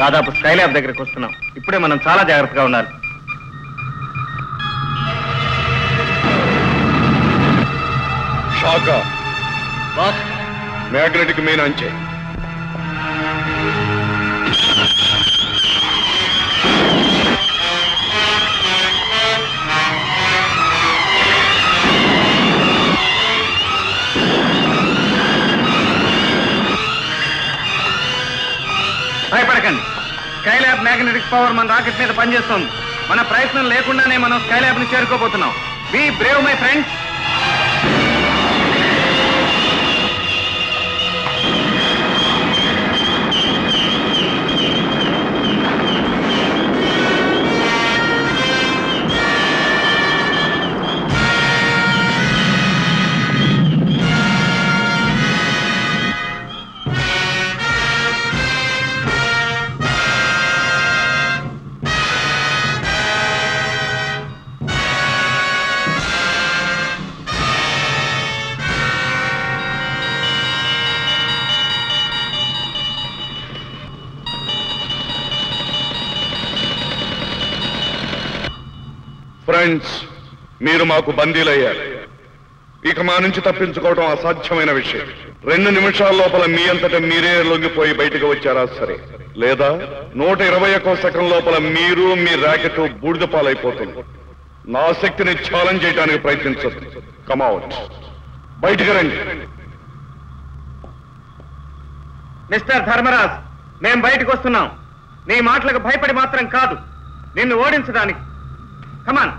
దాదాపు స్కైలాబ్ దగ్గరికి వస్తున్నాం. ఇప్పుడే మనం చాలా జాగ్రత్తగా ఉండాలి. షాకా మ్యాగ్నెటిక్ మెయిన్ అంచే. భయపడకండి. స్కైలాబ్ మ్యాగ్నెటిక్ పవర్ మన రాకెట్ మీద పనిచేస్తోంది. మన ప్రయత్నం లేకుండానే మనం స్కైలాబ్ ని చేరుకోబోతున్నాం. Be brave my friends. Friends, మీరు మాకు బందీలయ్యారు. ఇక మా నుంచి తప్పించుకోవడం అసాధ్యమైన విషయం. 2 నిమిషాల లోపల మీ అంతటా మీరే లొంగిపోయి బయటకు వచ్చారా సరే, లేదా 121 సెకండ్ లోపల మీరు మీ ర్యాకెట్ బూడిద పాలైపోతుంది. నా శక్తిని ఛాలెంజ్ చేయడానికి ప్రయత్నించదు. కమ్అవుట్, బయటకు రండి. మిస్టర్ ధర్మరాజ్, మేం బయటకు వస్తున్నాం. నీ మాటలకు భయపడి మాత్రం కాదు, నిన్ను ఓడించడానికి. కమాన్.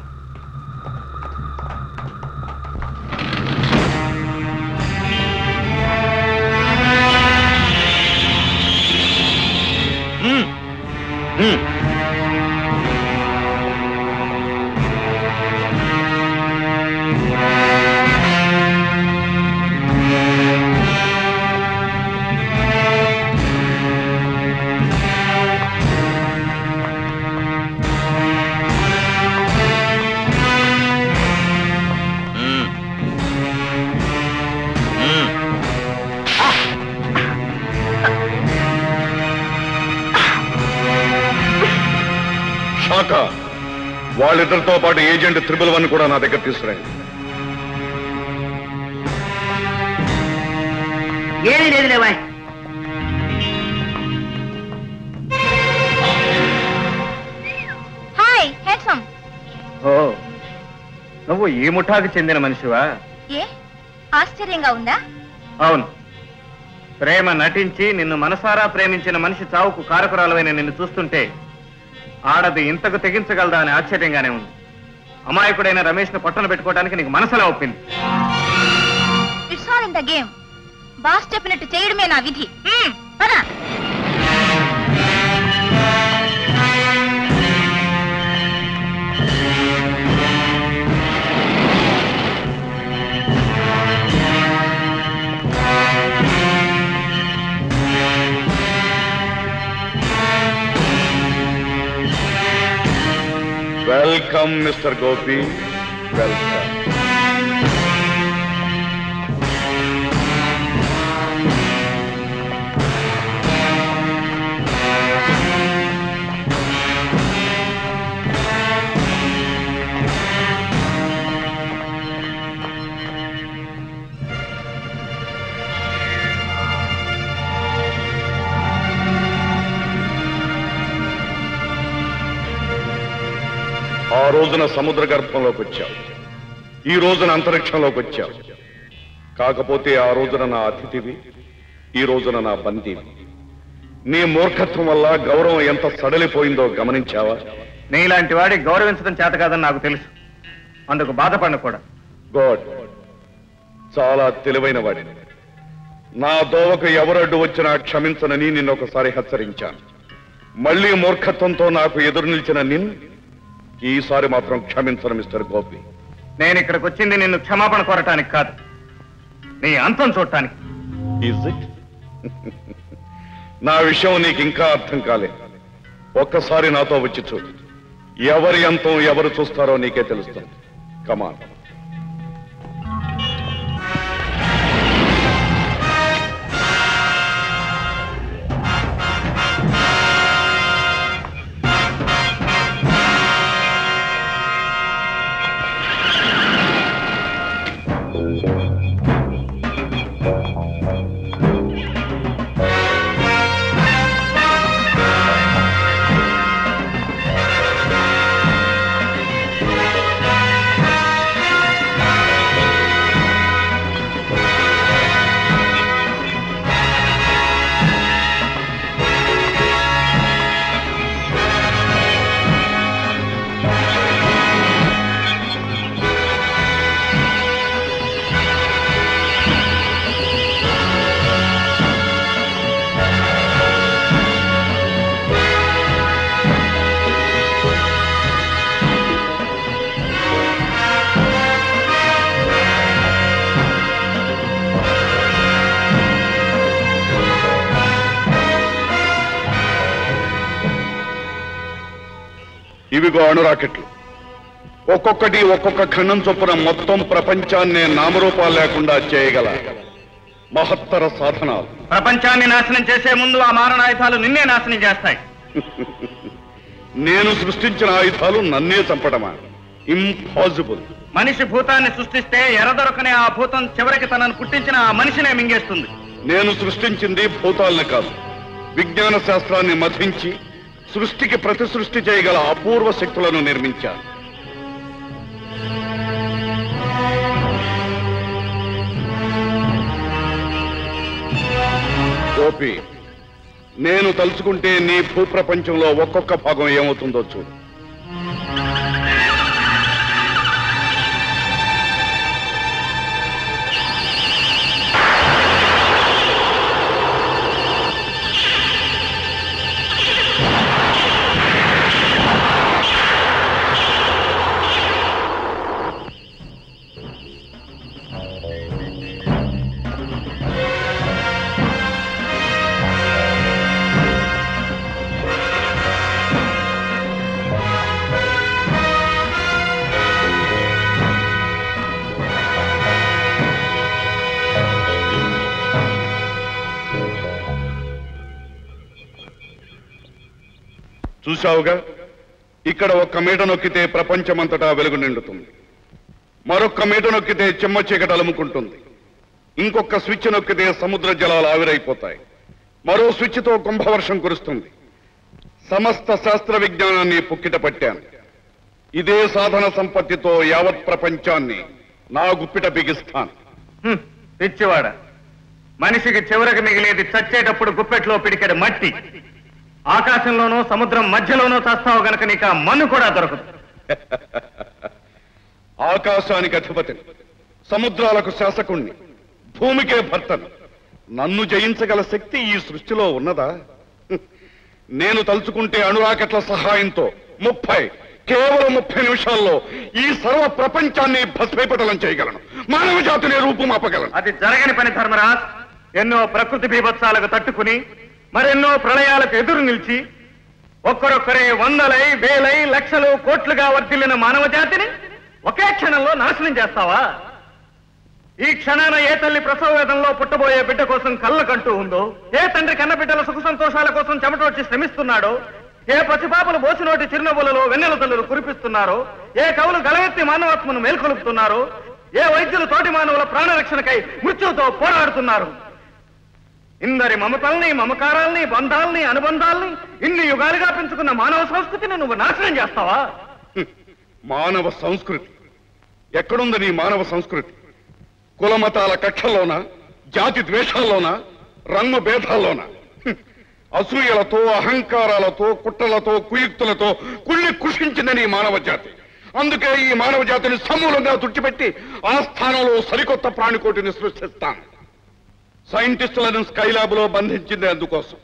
షాకా, వాళ్ళిద్దరితో పాటు ఏజెంట్ 111 కూడా నా దగ్గర తీసుకురండి. ఏమీ లేదు లేవా. Hi handsome. ఓ, నువ్వు ఈ ముఠాకు చెందిన మనిషివా? ఏ ఆశ్చర్యంగా ఉందా? అవును. ప్రేమ నటించి నిన్ను మనసారా ప్రేమించిన మనిషి చావుకు కారకురాలమైన నిన్ను చూస్తుంటే ఆడది ఇంతకు తెగించగలదా అని ఆశ్చర్యంగానే ఉంది. అమాయకుడైన రమేష్ ను పట్టణ పెట్టుకోవడానికి నీకు మనసులా ఒప్పింది. It's all in the game. Boss చెప్పినట్టు చేయడమే నా విధి. పద. Welcome mister Gopi, welcome. ఆ రోజున సముద్ర గర్భంలోకి వచ్చావు, ఈ రోజున అంతరిక్షంలోకి వచ్చావు. కాకపోతే ఆ రోజున నా అతిథివి, ఈ రోజున నా బందీవి. నీ మూర్ఖత్వం వల్ల గౌరవం ఎంత సడలిపోయిందో గమనించావా? నీలాంటి వాడి గౌరవించడం చేత కాదని నాకు తెలుసు, అందుకు బాధపడను కూడా. గాడ్, చాలా తెలివైన వాడిని. నా దోవకు ఎవరడ్డు వచ్చినా క్షమించనని నిన్నొకసారి హెచ్చరించాను. మళ్లీ మూర్ఖత్వంతో నాకు ఎదురు నిలిచిన నిన్ను ఈసారి మాత్రం క్షమించను మిస్టర్ గోపి. నేను ఇక్కడికి వచ్చింది నిన్ను క్షమాపణ కోరటానికి కాదు, నీ అంతం చూడటానికి. Is it? నా విషయం నీకు ఇంకా అర్థం కాలే. ఒక్కసారి నాతో వచ్చి చూడు. ఎవరి అంతం ఎవరు చూస్తారో నీకే తెలుస్తుంది. కమాన్. ఇవిగో అణురాకెట్లు. ఒక్కొక్కటి ఒక్కొక్క ఖండం చొప్పున మొత్తం ప్రపంచాన్నే నామరూపాలు లేకుండా చేయగల మహత్తర సాధనాలు. ప్రపంచాన్ని నాశనం చేసే ముందు ఆ మారణాయుధాలు నిన్నే నాశనం చేస్తాయి. నేను సృష్టించిన ఆయుధాలు నన్నే చంపడమా? ఇంపాసిబుల్. మనిషి భూతాన్ని సృష్టిస్తే ఎరదొరకనే ఆ భూతం చివరికి తనను పుట్టించిన ఆ మనిషినే మింగేస్తుంది. నేను సృష్టించింది భూతాల్ని కాదు, విజ్ఞాన శాస్త్రాన్ని మధించి సృష్టికి ప్రతి సృష్టి చేయగల అపూర్వ శక్తులను నిర్మించాను. గోపి, నేను తలుచుకుంటే నీ భూప్రపంచంలో ఒక్కొక్క భాగం ఏమవుతుందో చూడు. చూశావుగా, ఇక్కడ ఒక్క మీట నొక్కితే ప్రపంచమంతటా వెలుగు నిండుతుంది, మరొక్క మీట నొక్కితే చెమ్మ చీకటి అలుముకుంటుంది, ఇంకొక స్విచ్ నొక్కితే సముద్ర జలాలు ఆవిరైపోతాయి, మరో స్విచ్తో కుంభవర్షం కురుస్తుంది. సమస్త శాస్త్ర విజ్ఞానాన్ని పుక్కిట పట్టాను. ఇదే సాధన సంపత్తితో యావత్ ప్రపంచాన్ని నా గుప్పిట బిగిస్తాను. పిచ్చివాడ, మనిషికి చివరికి మిగిలేది చచ్చేటప్పుడు గుప్పెట్లో పిడికెడు మట్టి. ఆకాశంలోనూ సముద్రం మధ్యలోనూ చస్తావు గనక నీకు ఆ మన్ను కూడా దొరకదు. ఆకాశానికి అధిపతిని, సముద్రాలకు శాసకుణ్ణి, భూమికే భర్తను. నన్ను జయించగల శక్తి ఈ సృష్టిలో ఉన్నదా? నేను తలుచుకుంటే అణురాకెట్ల సహాయంతో కేవలం 30 నిమిషాల్లో ఈ సర్వ ప్రపంచాన్ని భస్మీపటలం చేయగలను. మానవ జాతిని రూపుమాపగలను. అది జరగని పని ధర్మరాజ్. ఎన్నో ప్రకృతి బీభత్సాలకు తట్టుకుని మరెన్నో ప్రళయాలకు ఎదురు నిలిచి ఒక్కరొక్కరే వందలై వేలై లక్షలు కోట్లుగా వర్ధిల్లిన మానవ జాతిని ఒకే క్షణంలో నాశనం చేస్తావా? ఈ క్షణాన ఏ తల్లి ప్రసవ వేదంలో పుట్టబోయే బిడ్డ కోసం కళ్ళకంటూ ఉందో, ఏ తండ్రి కన్న బిడ్డల సుఖ సంతోషాల కోసం చెమటొచ్చి శ్రమిస్తున్నాడో, ఏ పసిపాపలు బోసినోటి చిరునవ్వులలో వెన్నెల తల్లులు కురిపిస్తున్నారో, ఏ కవులు గలవెత్తి మానవత్మను మేల్కొలుపుతున్నారో, ఏ వైద్యులు తోటి మానవుల ప్రాణరక్షణకై మృత్యువుతో పోరాడుతున్నారు. ఇందరి మమతల్ని, మమకారాల్ని, బంధాల్ని, అనుబంధాల్ని ఇన్ని యుగాలుగా పెంచుకున్న మానవ సంస్కృతిని నువ్వు నాశనం చేస్తావా? మానవ సంస్కృతి ఎక్కడుంది? నీ మానవ సంస్కృతి కులమతాల కక్షల్లోన, జాతి ద్వేషాల్లోన, రంగు భేదాల్లోన, అసూయలతో, అహంకారాలతో, కుట్రలతో, కుయుక్తులతో కుళ్ళి కుషించింది నీ మానవ జాతి. అందుకే ఈ మానవ జాతిని సమూలంగా తుడిచిపెట్టి ఆ స్థానంలో సరికొత్త ప్రాణికోటిని సృష్టిస్తాను. సైంటిస్టులను స్కైలాబ్ లో బంధించింది అందుకోసం.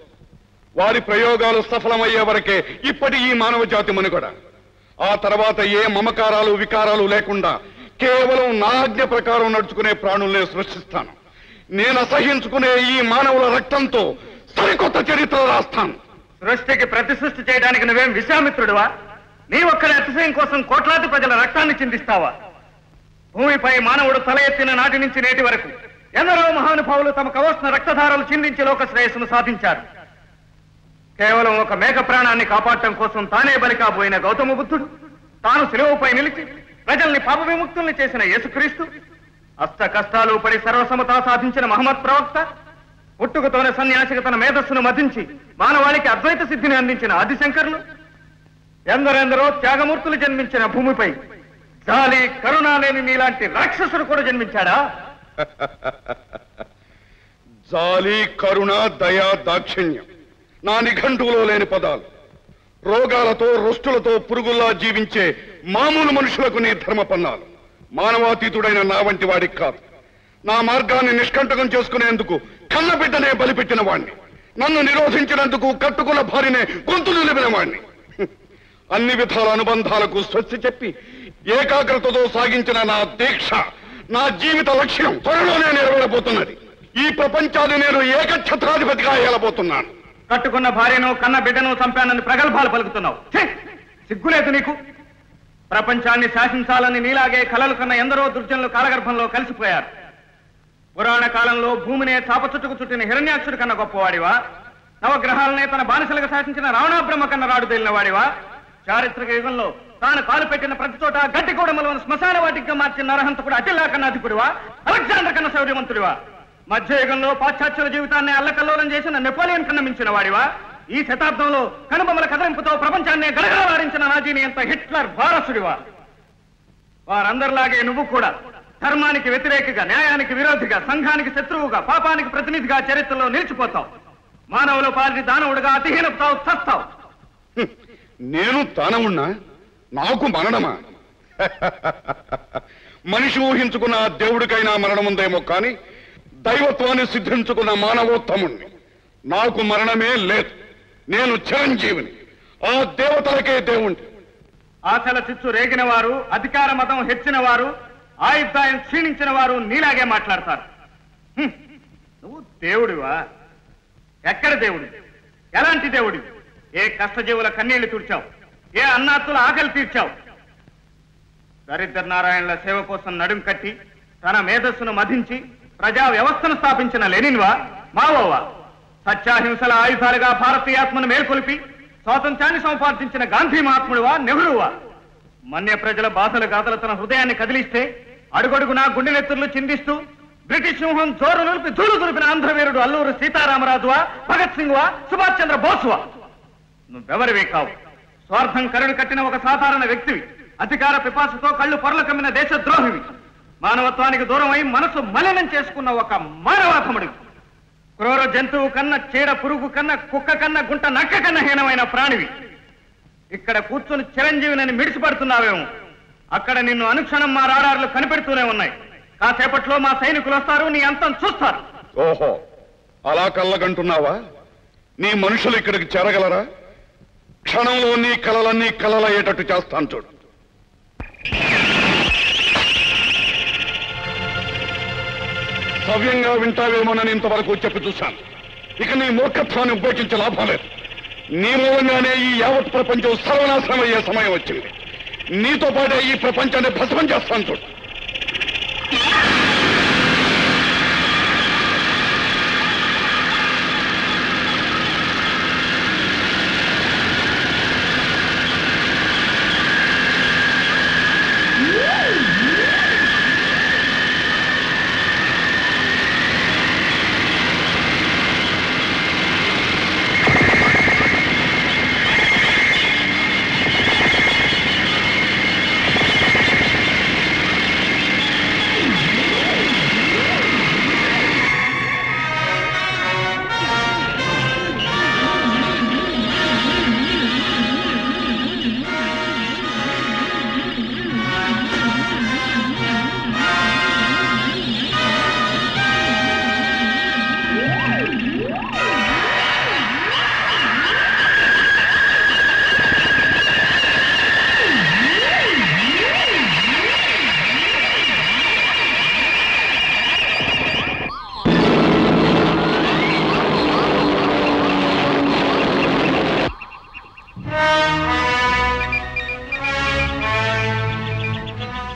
వారి ప్రయోగాలు సఫలమయ్యే వరకే ఇప్పటి ఈ మానవ జాతి మనుగడ. ఆ తర్వాత ఏ మమకారాలు, వికారాలు లేకుండా కేవలం నా ఆజ్ఞ ప్రకారం నడుచుకునే ప్రాణుల్నే సృష్టిస్తాను. నేను అసహించుకునే ఈ మానవుల రక్తంతో సరికొత్త చరిత్ర రాస్తాను. సృష్టికి ప్రతి సృష్టి చేయడానికి నువ్వేం విశ్వామిత్రుడువా? నీ ఒక్కడి అతిశయం కోసం కోట్లాది ప్రజల రక్తాన్ని చిందిస్తావా? భూమిపై మానవుడు తల ఎత్తిన నాటి నుంచి నేటి వరకు ఎందరో మహానుభావులు తమ కవచన రక్తధారలు చిందించి లోక శ్రేయస్సును సాధించారు. కేవలం ఒక మేక ప్రాణాన్ని కాపాడటం కోసం తానే బలి కాబోయిన గౌతమ బుద్ధుడు, తాను శిలువపై నిలిచి ప్రజల్ని పాప విముక్తుల్ని చేసిన యేసుక్రీస్తు, అష్ట కష్టాలు పడి సర్వసమతా సాధించిన మహమ్మద్ ప్రవక్త, పుట్టుకతోనే సన్యాసిగా తన మేధస్సును మధించి మానవాళికి అద్వైత సిద్ధిని అందించిన ఆదిశంకర్లు, ఎందరెందరో త్యాగమూర్తులు జన్మించిన భూమిపై జాలి, కరుణ లేని నీలాంటి రాక్షసుడు కూడా జన్మించాడా? జాలి, కరుణ, దయ, దాక్షిణ్యం నా నిఘంటువులో లేని పదాలు. రోగాలతో, రుష్టులతో పురుగుల్లా జీవించే మామూలు మనుషులకు నీ ధర్మపన్నాలు. మానవాతీతుడైన నా వంటి వాడికి కాదు. నా మార్గాన్ని నిష్కంటకం చేసుకునేందుకు కన్నబిడ్డనే బలిపెట్టిన వాణ్ణి. నన్ను నిరోధించినందుకు కట్టుకున్న భార్యనే గొంతు నిలిపిన వాణ్ణి. అన్ని విధాల అనుబంధాలకు స్వస్తి చెప్పి ఏకాగ్రతతో సాగించిన నా దీక్ష, నా జీవిత లక్ష్యం త్వరలోనే నెరవేరబోతున్నది. ఈ ప్రపంచాన్ని నేను ఏకఛత్రాధిపతిగా ఏలబోతున్నాను. కట్టుకున్న భార్యను, కన్న బిడ్డను చంపానని ప్రగల్భాలు పలుకుతున్నావు. సిగ్గులేదు నీకు? ప్రపంచాన్ని శాసించాలని నీలాగే కలలు కన్న ఎందరో దుర్జనులు కాలగర్భంలో కలిసిపోయారు. పురాణ కాలంలో భూమినే చాపచుట్టుకు చుట్టిన హిరణ్యాక్షుడి కన్నా గొప్పవాడివా? నవగ్రహాలనే తన బానిసలుగా శాసించిన రావణాబ్రహ్మ కన్నా రాడు తేలిన వాడివా? చారిత్రక యుగంలో తాను కాలు పెట్టిన ప్రతి చోట గడ్డి కూడమలను శ్మశాన వాటిగా మార్చిన నరహంతకుడు అటిల్లా కన్నా అధికుడివా? అలెగ్జాండర్ కన్నా శౌర్యవంతుడివా? మధ్యయుగంలో పాశ్చాత్యుల జీవితాన్ని అల్లకల్లోలం చేసిన నెపోలియన్ కన్నా మించిన వాడివా? ఈ శతాబ్దంలో కనుబొమ్మల కదలింపుతో ప్రపంచాన్ని గడగడలాడించిన నాజీని ఎంత హిట్లర్ వారసుడివా? వారందరిలాగే నువ్వు కూడా ధర్మానికి వ్యతిరేకగా, న్యాయానికి విరోధిగా, సంఘానికి శత్రువుగా, పాపానికి ప్రతినిధిగా చరిత్రలో నిలిచిపోతావు. మానవులు పాలిటి దానవుడుగా అతిహీనపుతావు, చస్తావు. నేను దానవుణ్ణా? నాకు మరణమా? మనిషి ఊహించుకున్న దేవుడికైనా మరణముందేమో కానీ దైవత్వాన్ని సిద్ధించుకున్న మానవోత్తముణ్ణి. నాకు మరణమే లేదు. నేను చిరంజీవిని, ఆ దేవతలకే దేవుణ్ణి. ఆశల చిచ్చు రేగిన వారు, అధికార మతం హెచ్చిన వారు, ఆయుధాయం క్షీణించిన వారు నీలాగే మాట్లాడతారు. నువ్వు దేవుడివా? ఎక్కడ దేవుడి? ఎలాంటి దేవుడి? ఏ కష్టజీవుల కన్నీళ్లు తుడిచావు? ఏ అన్నాత్తుల ఆకలి తీర్చావు? దరిద్ర నారాయణుల సేవ కోసం నడుం కట్టి తన మేధస్సును మధించి ప్రజా వ్యవస్థను స్థాపించిన లెనిన్వా? మావోవా? సత్యాహింసల ఆయుధాలుగా భారతీయాత్మను మేల్కొలిపి స్వాతంత్ర్యాన్ని సంపాదించిన గాంధీ మహాత్ముడువా? నెహ్రూవా? మన్య ప్రజల బాధల గాథలు తన హృదయాన్ని కదిలిస్తే అడుగడుగునా గుండెనెత్తులు చిందిస్తూ బ్రిటిష్ సింహం జోరు నిలిపి ధూళి దులిపిన ఆంధ్రవీరుడు అల్లూరు సీతారామరాజువా? భగత్ సింగ్వా? సుభాష్ చంద్ర బోస్వా? నువ్వెవరివి కావు. స్వార్థం కరుడు కట్టిన ఒక సాధారణ వ్యక్తివి. అధికార పిపాసతో కళ్ళు పొరలు కమ్మిన దేశద్రోహివి. మానవత్వానికి దూరమై మనసు మలినం చేసుకున్న ఒక మానవాధముడివి. క్రూర జంతువు కన్నా, చీడ పురుగు కన్నా, కుక్క కన్నా, గుంట నక్క కన్నా హీనమైన ప్రాణివి. ఇక్కడ కూర్చుని చిరంజీవిని మిడిసిపడుతున్నావేమో. అక్కడ నిన్ను అనుక్షణం మా రాడార్లు కనిపెడుతూనే ఉన్నాయి. కాసేపట్లో మా సైనికులు వస్తారు, నీ అంతం చూస్తారు. ఓహో, అలా కళ్ళగంటున్నావా? నీ మనుషులు ఇక్కడికి చేరగలరా? క్షణంలో నీ కలలన్నీ కలలయ్యేటట్టు చేస్తాను చూడు. సవ్యంగా వింటావేమోనని ఇంతవరకు చెప్పి చూశాను. ఇక నీ మూర్ఖత్వాన్ని ఉపయోగించే లాభం లేదు. నీ మూలంగానే ఈ యావత్ ప్రపంచం సర్వనాశనం అయ్యే సమయం వచ్చింది. నీతో పాటే ఈ ప్రపంచాన్ని భస్మం చేస్తాను చూడు.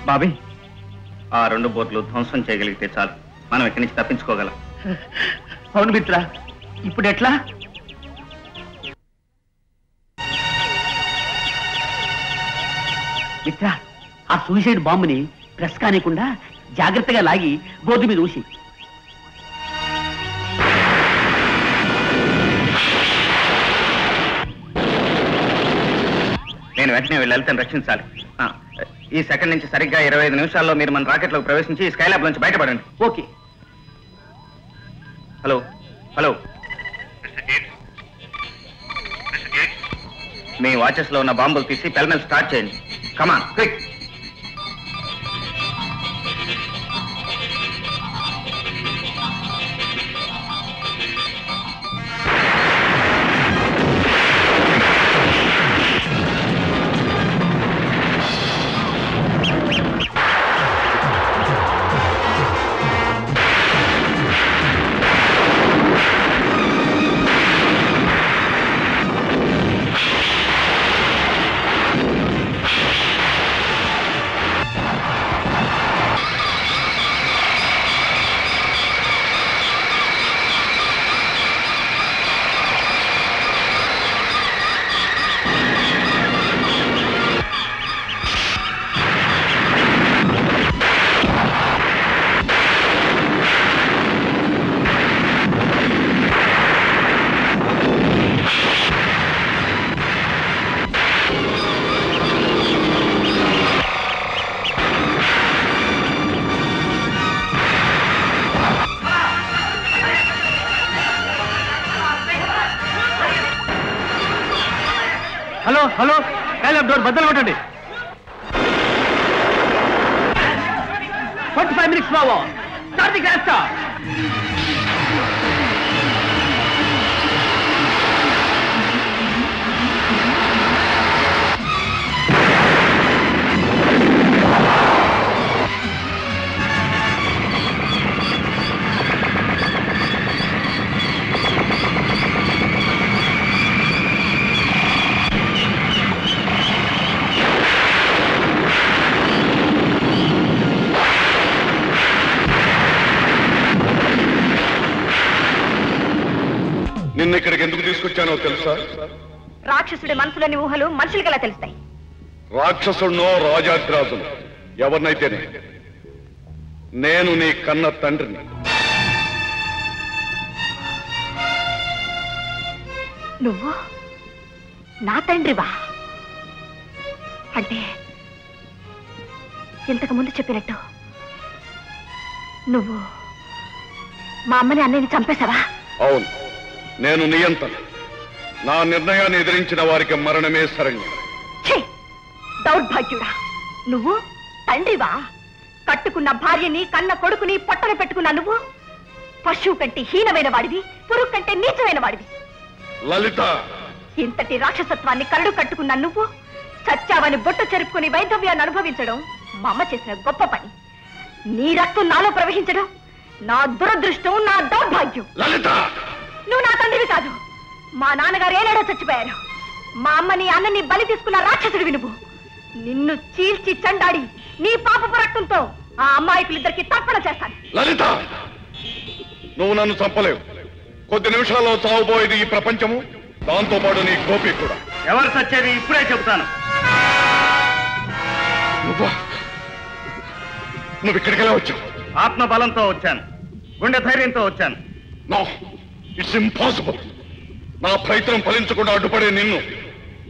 బాబీ, ఆ 2 బోట్లు ధ్వంసం చేయగలిగితే చాలు, మనం ఇక్కడి నుంచి తప్పించుకోగలం. అవును మిత్ర, ఇప్పుడు ఎట్లా? మిత్ర, ఆ సూసైడ్ బాంబుని ప్రెస్ కానికుండా జాగ్రత్తగా లాగి బోర్డు మీద ఊసి. నేను వెంటనే వెళ్ళి లలితను రక్షించాలి. ఈ సెకండ్ నుంచి సరిగ్గా 25 నిమిషాల్లో మీరు మన రాకెట్లోకి ప్రవేశించి స్కైలాబ్ నుంచి బయటపడండి. ఓకే. హలో హలో, మీ వాచెస్ లో ఉన్న బాంబులు తీసి పెల్మెల్ స్టార్ట్ చేయండి. Come on quick. Hello Skylab door బద్దలు కొట్టండి. 45 minutes బావో. Start the gas stop. నిన్న ఇక్కడికి ఎందుకు తీసుకొచ్చానో తెలుసా? రాక్షసుడి మనసులోని ఊహలు మనుషులకి ఎలా తెలుస్తాయి? రాక్షసుడినో రాజాద్రాజును ఎవరినైతేనే నేను నీ కన్న తండ్రిని. నువ్వు నా తండ్రివా? అంటే ఇంతకు ముందు చెప్పినట్టు నువ్వు మా అమ్మని అన్నయ్యని చంపేశావా? అవును, నేను నియంత్రణ. నా నిర్ణయాన్ని ఎదిరించిన వారికి మరణమే శరణ్యం. దౌర్భాగ్యుడా, నువ్వు తండ్రివా? కట్టుకున్న భార్యని కన్న కొడుకుని పొట్టన పెట్టుకున్న నువ్వు పశువు కంటే హీనమైన వాడివి, పురుగు కంటే నీచమైన వాడివి. లలిత, ఇంతటి రాక్షసత్వాన్ని కరడు కట్టుకున్న నువ్వు సత్యావని బొట్టు చెరుపుకుని వైధవ్యాన్ని అనుభవించడం మా అమ్మ చేసిన గొప్ప పని. నీ రక్తం నాలో ప్రవహించడం నా దురదృష్టం, నా దౌర్భాగ్యం. లలిత, నువ్వు నా తండ్రివి కాదు. మా నాన్నగారు ఏనాడో చచ్చిపోయారు. మా అమ్మని అన్నని బలి తీసుకున్న రాక్షసుడివి నువ్వు. నిన్ను చీల్చి చండాడి నీ పాపపు రక్తంతో ఆ అమ్మాయికులిద్దరికి తర్పణ చేస్తాను. లలిత, నువ్వు నన్ను చంపలేవు. కొద్ది నిమిషాల్లో చావబోయేది ఈ ప్రపంచము, దాంతో పాటు నీ గోపి కూడా. ఎవరు చచ్చేది ఇప్పుడే చెబుతాను. నువ్వు ఇక్కడికి ఎలా వచ్చావు? ఆత్మబలంతో వచ్చాను, గుండె ధైర్యంతో వచ్చాను. No, it's impossible. నా ప్రయత్నం ఫలించకుండా అడ్డుపడే నిన్ను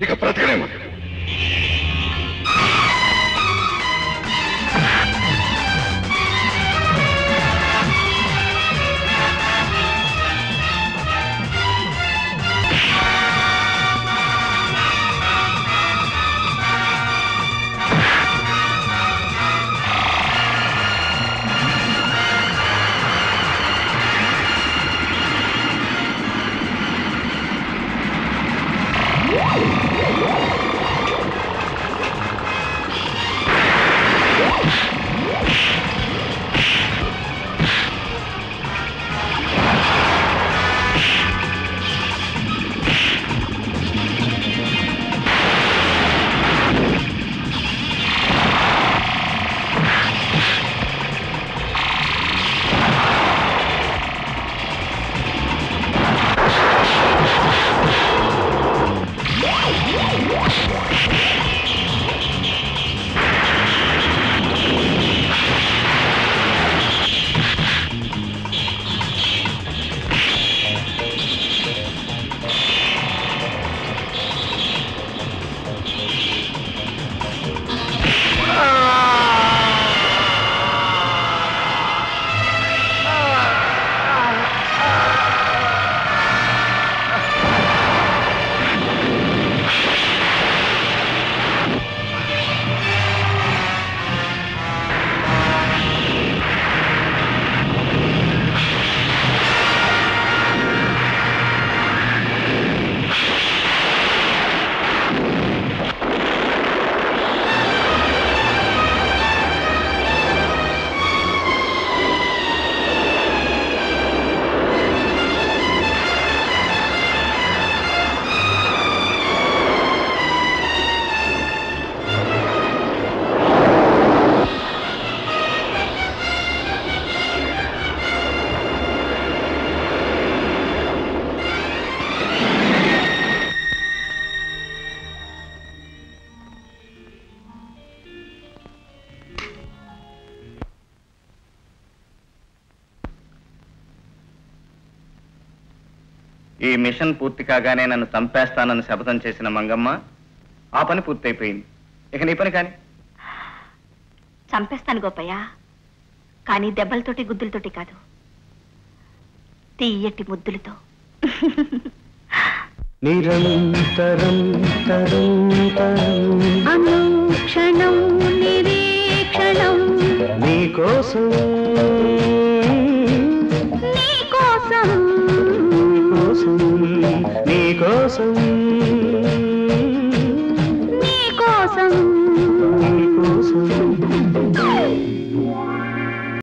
ఇక బ్రతకనేమో. ఈ మిషన్ పూర్తి కాగానే నన్ను చంపేస్తానని శపథం చేసిన మంగమ్మ ఆ పని పూర్తయిపోయింది. ఇక నీ పని కాని. చంపేస్తాను గోపయ్య, కానీ దెబ్బలతోటి గుద్దులతోటి కాదు, తీయటి ముద్దులతో. నిరంతరం తరం తరం అనుక్షణం నిరీక్షణం నీకోసం నీకోసం నీకోసం